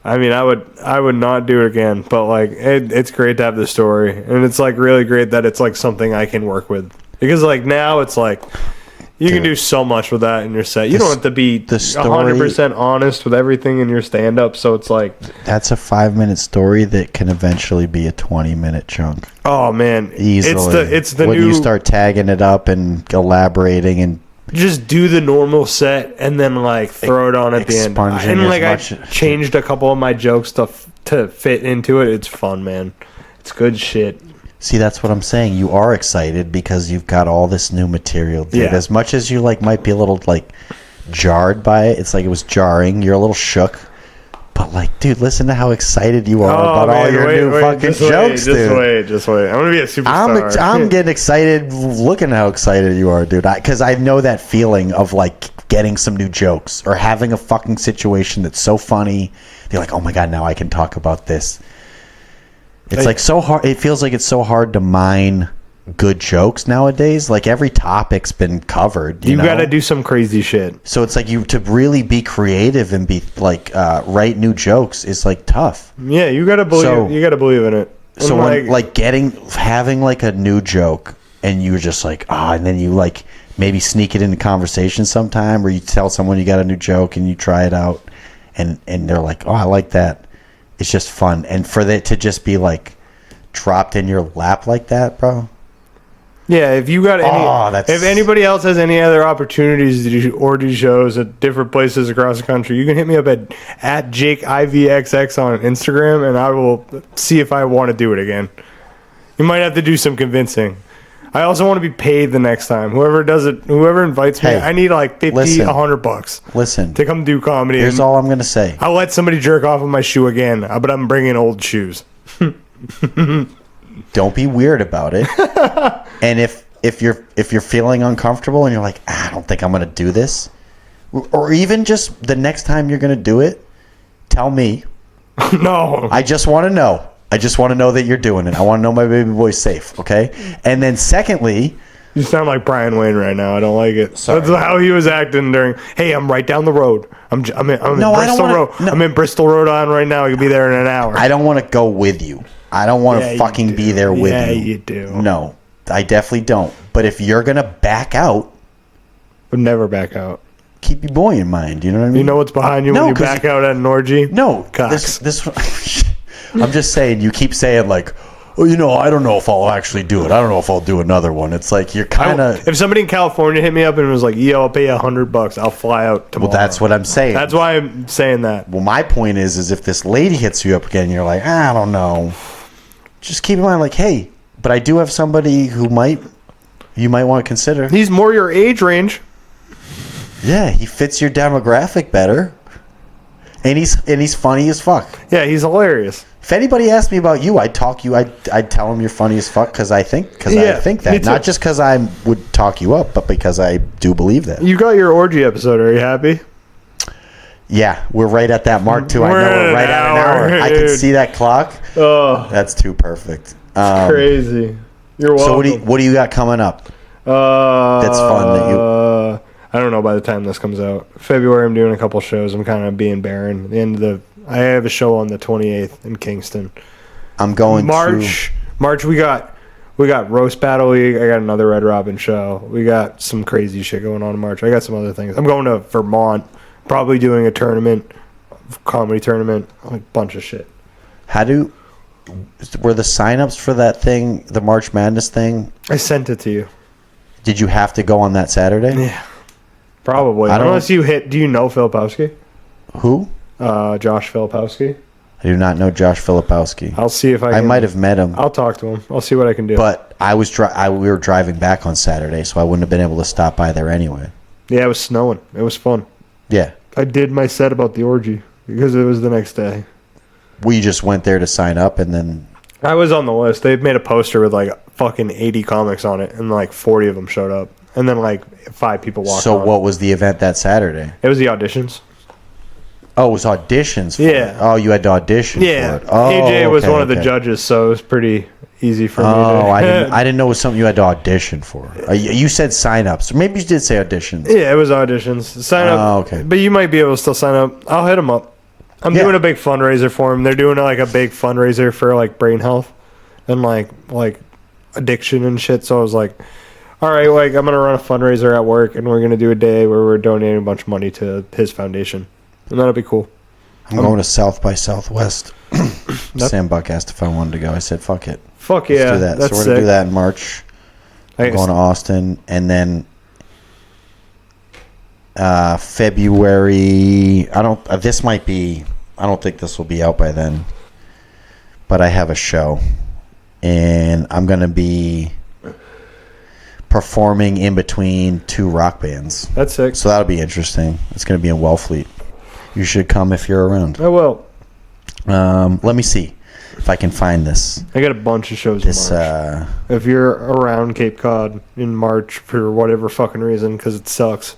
[SPEAKER 3] I mean, I would not do it again, but like it's great to have the story, and it's like really great that it's like something I can work with, because like now it's like you can do so much with that in your set. You don't have to be 100% honest with everything in your stand up, so it's like
[SPEAKER 2] that's a 5-minute story that can eventually be a 20-minute chunk.
[SPEAKER 3] Oh man,
[SPEAKER 2] easily. It's the when you start tagging it up and elaborating and
[SPEAKER 3] just do the normal set and then like throw it on at the end. And like I changed a couple of my jokes to fit into it. It's fun, man. It's good shit.
[SPEAKER 2] See, that's what I'm saying. You are excited because you've got all this new material, dude. Yeah. As much as you like might be a little like jarred by it, it's like it was jarring. You're a little shook. But like, dude, listen to how excited you are about all your new fucking jokes, dude.
[SPEAKER 3] Just wait. I'm gonna be a superstar.
[SPEAKER 2] I'm getting excited looking at how excited you are, dude. Because I know that feeling of like getting some new jokes or having a fucking situation that's so funny. You're like, oh my god, now I can talk about this. It's like so hard. It feels like it's so hard to mine good jokes nowadays. Like every topic's been covered. You
[SPEAKER 3] got to do some crazy shit.
[SPEAKER 2] So it's like to really be creative and be like write new jokes is like tough.
[SPEAKER 3] Yeah, you got to believe. So, you got to believe in it.
[SPEAKER 2] So when like having like a new joke and you're just like and then you like maybe sneak it into conversation sometime, or you tell someone you got a new joke and you try it out, and they're like, oh, I like that. It's just fun, and for it to just be like dropped in your lap like that, bro.
[SPEAKER 3] Yeah, if you got any, if anybody else has any other opportunities to do orgy shows at different places across the country, you can hit me up at JakeIVXX on Instagram, and I will see if I want to do it again. You might have to do some convincing. I also want to be paid the next time. Whoever does it, whoever invites me, I need like $50-$100.
[SPEAKER 2] Listen,
[SPEAKER 3] to come do comedy.
[SPEAKER 2] Here's all I'm gonna say.
[SPEAKER 3] I'll let somebody jerk off with my shoe again, but I'm bringing old shoes.
[SPEAKER 2] Don't be weird about it. And if you're feeling uncomfortable and you're like, I don't think I'm gonna do this, or even just the next time you're gonna do it, tell me.
[SPEAKER 3] No.
[SPEAKER 2] I just want to know. I just want to know that you're doing it. I want to know my baby boy's safe, okay? And then secondly...
[SPEAKER 3] You sound like Brian Wayne right now. I don't like it. Sorry. That's how he was acting during... Hey, I'm right down the road. I'm in Bristol Road. No. I'm in Bristol, Rhode Island right now. I could be there in an hour.
[SPEAKER 2] I don't want to go with you. I don't want to fucking be there with you.
[SPEAKER 3] Yeah, you do.
[SPEAKER 2] No, I definitely don't. But if you're going to back out...
[SPEAKER 3] Would never back out.
[SPEAKER 2] Keep your boy in mind. You know what I mean?
[SPEAKER 3] You know what's behind you when you back out at an orgy?
[SPEAKER 2] No.
[SPEAKER 3] Cocks.
[SPEAKER 2] This I'm just saying, you keep saying like, oh, I don't know if I'll actually do it. I don't know if I'll do another one. It's like you're kind of...
[SPEAKER 3] If somebody in California hit me up and was like, yo, I'll pay you $100, I'll fly out tomorrow.
[SPEAKER 2] Well, that's what I'm saying.
[SPEAKER 3] That's why I'm saying that.
[SPEAKER 2] Well, my point is if this lady hits you up again, you're like, I don't know. Just keep in mind, like, hey, but I do have somebody who you might want to consider.
[SPEAKER 3] He's more your age range.
[SPEAKER 2] Yeah, he fits your demographic better. And he's funny as fuck.
[SPEAKER 3] Yeah, he's hilarious.
[SPEAKER 2] If anybody asked me about you, I'd tell them you're funny as fuck because I think that. Not just because I would talk you up, but because I do believe that.
[SPEAKER 3] You got your orgy episode. Are you happy?
[SPEAKER 2] Yeah, we're right at that mark too. I know we're right at an hour. Dude. I can see that clock. Oh, that's too perfect.
[SPEAKER 3] It's crazy. You're welcome.
[SPEAKER 2] So what do you got coming up? That's fun that you.
[SPEAKER 3] I don't know by the time this comes out. February, I'm doing a couple shows. I'm kind of being barren. I have a show on the 28th in Kingston.
[SPEAKER 2] I'm going
[SPEAKER 3] March, we got Roast Battle League. I got another Red Robin show. We got some crazy shit going on in March. I got some other things. I'm going to Vermont. Probably doing a comedy tournament, a bunch of shit.
[SPEAKER 2] Were the signups for that thing, the March Madness thing?
[SPEAKER 3] I sent it to you.
[SPEAKER 2] Did you have to go on that Saturday?
[SPEAKER 3] Yeah. Probably. Unless you hit... Do you know Filipowski?
[SPEAKER 2] Who?
[SPEAKER 3] Josh Filipowski.
[SPEAKER 2] I do not know Josh Filipowski.
[SPEAKER 3] I'll see if I can...
[SPEAKER 2] I might have met him.
[SPEAKER 3] I'll talk to him. I'll see what I can do.
[SPEAKER 2] But we were driving back on Saturday, so I wouldn't have been able to stop by there anyway.
[SPEAKER 3] Yeah, it was snowing. It was fun.
[SPEAKER 2] Yeah.
[SPEAKER 3] I did my set about the orgy because it was the next day.
[SPEAKER 2] We just went there to sign up and then...
[SPEAKER 3] I was on the list. They made a poster with like fucking 80 comics on it, and like 40 of them showed up. And then like 5 people walked on.
[SPEAKER 2] So what was the event that Saturday?
[SPEAKER 3] It was the auditions.
[SPEAKER 2] Oh, it was auditions for
[SPEAKER 3] Yeah.
[SPEAKER 2] it. Oh, you had to audition for it. Oh,
[SPEAKER 3] AJ was
[SPEAKER 2] okay,
[SPEAKER 3] one of the
[SPEAKER 2] okay.
[SPEAKER 3] judges, so it was pretty easy for me.
[SPEAKER 2] Oh, I didn't know it was something you had to audition for. You said sign-ups. Maybe you did say auditions.
[SPEAKER 3] Yeah, it was auditions. Sign up.
[SPEAKER 2] Oh, okay.
[SPEAKER 3] But you might be able to still sign up. I'll hit them up. I'm
[SPEAKER 2] Yeah.
[SPEAKER 3] doing a big fundraiser for them. They're doing like a big fundraiser for like brain health and like addiction and shit. So I was like, all right, like I'm gonna run a fundraiser at work, and we're gonna do a day where we're donating a bunch of money to his foundation, and that'll be cool.
[SPEAKER 2] I'm going to South by Southwest. Sam Buck asked if I wanted to go. I said, fuck it.
[SPEAKER 3] Fuck
[SPEAKER 2] Let's
[SPEAKER 3] yeah,
[SPEAKER 2] do that.
[SPEAKER 3] that's
[SPEAKER 2] So we're going to
[SPEAKER 3] sick.
[SPEAKER 2] do that in March. I'm going to Austin. And then February, I don't think this will be out by then. But I have a show. And I'm going to be performing in between 2 rock bands.
[SPEAKER 3] That's sick.
[SPEAKER 2] So that'll be interesting. It's going to be in Wellfleet. You should come if you're around.
[SPEAKER 3] I will.
[SPEAKER 2] Let me see if I can find this.
[SPEAKER 3] I got a bunch of shows in March. If you're around Cape Cod in March for whatever fucking reason, because it sucks,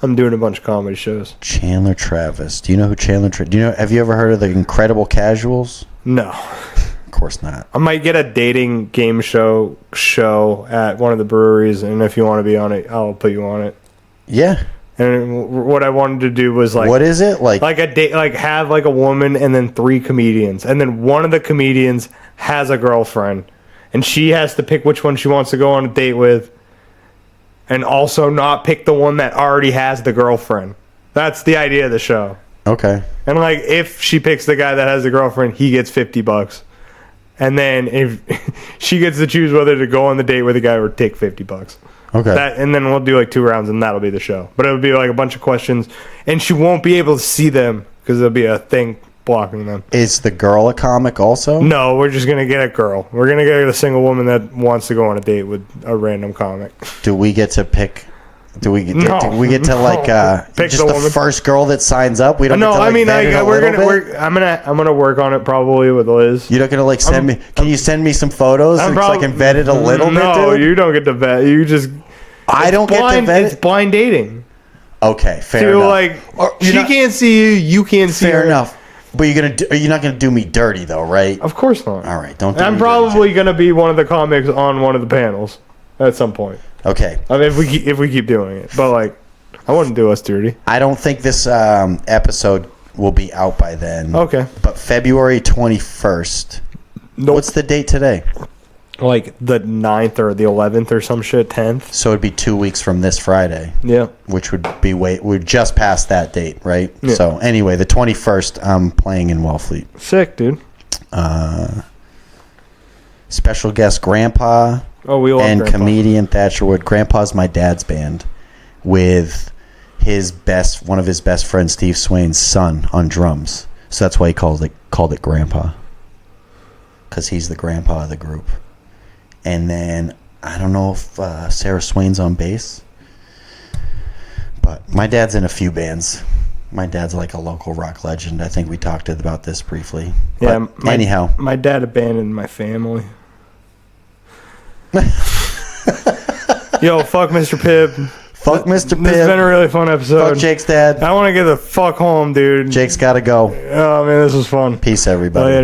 [SPEAKER 3] I'm doing a bunch of comedy shows.
[SPEAKER 2] Chandler Travis. Do you know who Chandler Travis? Have you ever heard of the Incredible Casuals?
[SPEAKER 3] No.
[SPEAKER 2] Of course not.
[SPEAKER 3] I might get a dating game show at one of the breweries, and if you want to be on it, I'll put you on it.
[SPEAKER 2] Yeah.
[SPEAKER 3] And what I wanted to do was like,
[SPEAKER 2] what is it like?
[SPEAKER 3] Like a date, like have like a woman and then 3 comedians, and then one of the comedians has a girlfriend, and she has to pick which one she wants to go on a date with, and also not pick the one that already has the girlfriend. That's the idea of the show.
[SPEAKER 2] Okay.
[SPEAKER 3] And like, if she picks the guy that has the girlfriend, he gets $50. And then if she gets to choose whether to go on the date with the guy or take $50.
[SPEAKER 2] Okay.
[SPEAKER 3] And then we'll do like 2 rounds, and that'll be the show. But it'll be like a bunch of questions, and she won't be able to see them because there'll be a thing blocking them.
[SPEAKER 2] Is the girl a comic also?
[SPEAKER 3] No, we're just gonna get a girl. We're gonna get a single woman that wants to go on a date with a random comic.
[SPEAKER 2] Do we get to pick? Do we get to like
[SPEAKER 3] Pick
[SPEAKER 2] just
[SPEAKER 3] the
[SPEAKER 2] the
[SPEAKER 3] woman.
[SPEAKER 2] first girl that signs up? We don't.
[SPEAKER 3] No,
[SPEAKER 2] get to, like,
[SPEAKER 3] I mean,
[SPEAKER 2] vet it a little bit?
[SPEAKER 3] I'm gonna work on it probably with Liz.
[SPEAKER 2] You're not gonna like send me? Can you send me some photos so I can vet it a little bit?
[SPEAKER 3] No,
[SPEAKER 2] Dude?
[SPEAKER 3] you don't get to vet. You just.
[SPEAKER 2] I don't get to vet
[SPEAKER 3] It's
[SPEAKER 2] it.
[SPEAKER 3] blind dating.
[SPEAKER 2] Okay, fair
[SPEAKER 3] So
[SPEAKER 2] enough.
[SPEAKER 3] like,
[SPEAKER 2] you're
[SPEAKER 3] she
[SPEAKER 2] not-
[SPEAKER 3] can't see you. You can't see
[SPEAKER 2] Fair
[SPEAKER 3] her.
[SPEAKER 2] enough. But you're not gonna do me dirty though, right?
[SPEAKER 3] Of course not.
[SPEAKER 2] All right, don't. Do
[SPEAKER 3] I'm
[SPEAKER 2] me
[SPEAKER 3] probably gonna be one of the comics on one of the panels at some point.
[SPEAKER 2] dirty. Okay.
[SPEAKER 3] I mean, if we keep doing it, but like, I wouldn't do us dirty.
[SPEAKER 2] I don't think this episode will be out by then.
[SPEAKER 3] Okay.
[SPEAKER 2] But February 21st.
[SPEAKER 3] Nope.
[SPEAKER 2] What's the date today?
[SPEAKER 3] Like the 9th or the 11th or some shit, 10th.
[SPEAKER 2] So it'd be 2 weeks from this Friday.
[SPEAKER 3] Yeah.
[SPEAKER 2] Which would be we're just past that date, right?
[SPEAKER 3] Yeah.
[SPEAKER 2] So anyway, the 21st, I'm playing in Wellfleet.
[SPEAKER 3] Sick, dude.
[SPEAKER 2] Special guest Grandpa
[SPEAKER 3] Oh, we love
[SPEAKER 2] and
[SPEAKER 3] Grandpa.
[SPEAKER 2] comedian Thacher Wood. Grandpa's my dad's band with one of his best friends, Steve Swain's son, on drums. So that's why he called it Grandpa, because he's the grandpa of the group. And then I don't know if Sarah Swain's on bass, but my dad's in a few bands. My dad's like a local rock legend. I think we talked about this briefly.
[SPEAKER 3] Yeah.
[SPEAKER 2] But anyhow,
[SPEAKER 3] my dad abandoned my family. Yo, fuck Mr. Pibb.
[SPEAKER 2] fuck Mr. Pibb.
[SPEAKER 3] This has been a really fun episode.
[SPEAKER 2] Fuck Jake's dad.
[SPEAKER 3] I want to get the fuck home, dude.
[SPEAKER 2] Jake's got to go.
[SPEAKER 3] Oh man, this was fun.
[SPEAKER 2] Peace, everybody.
[SPEAKER 3] Later.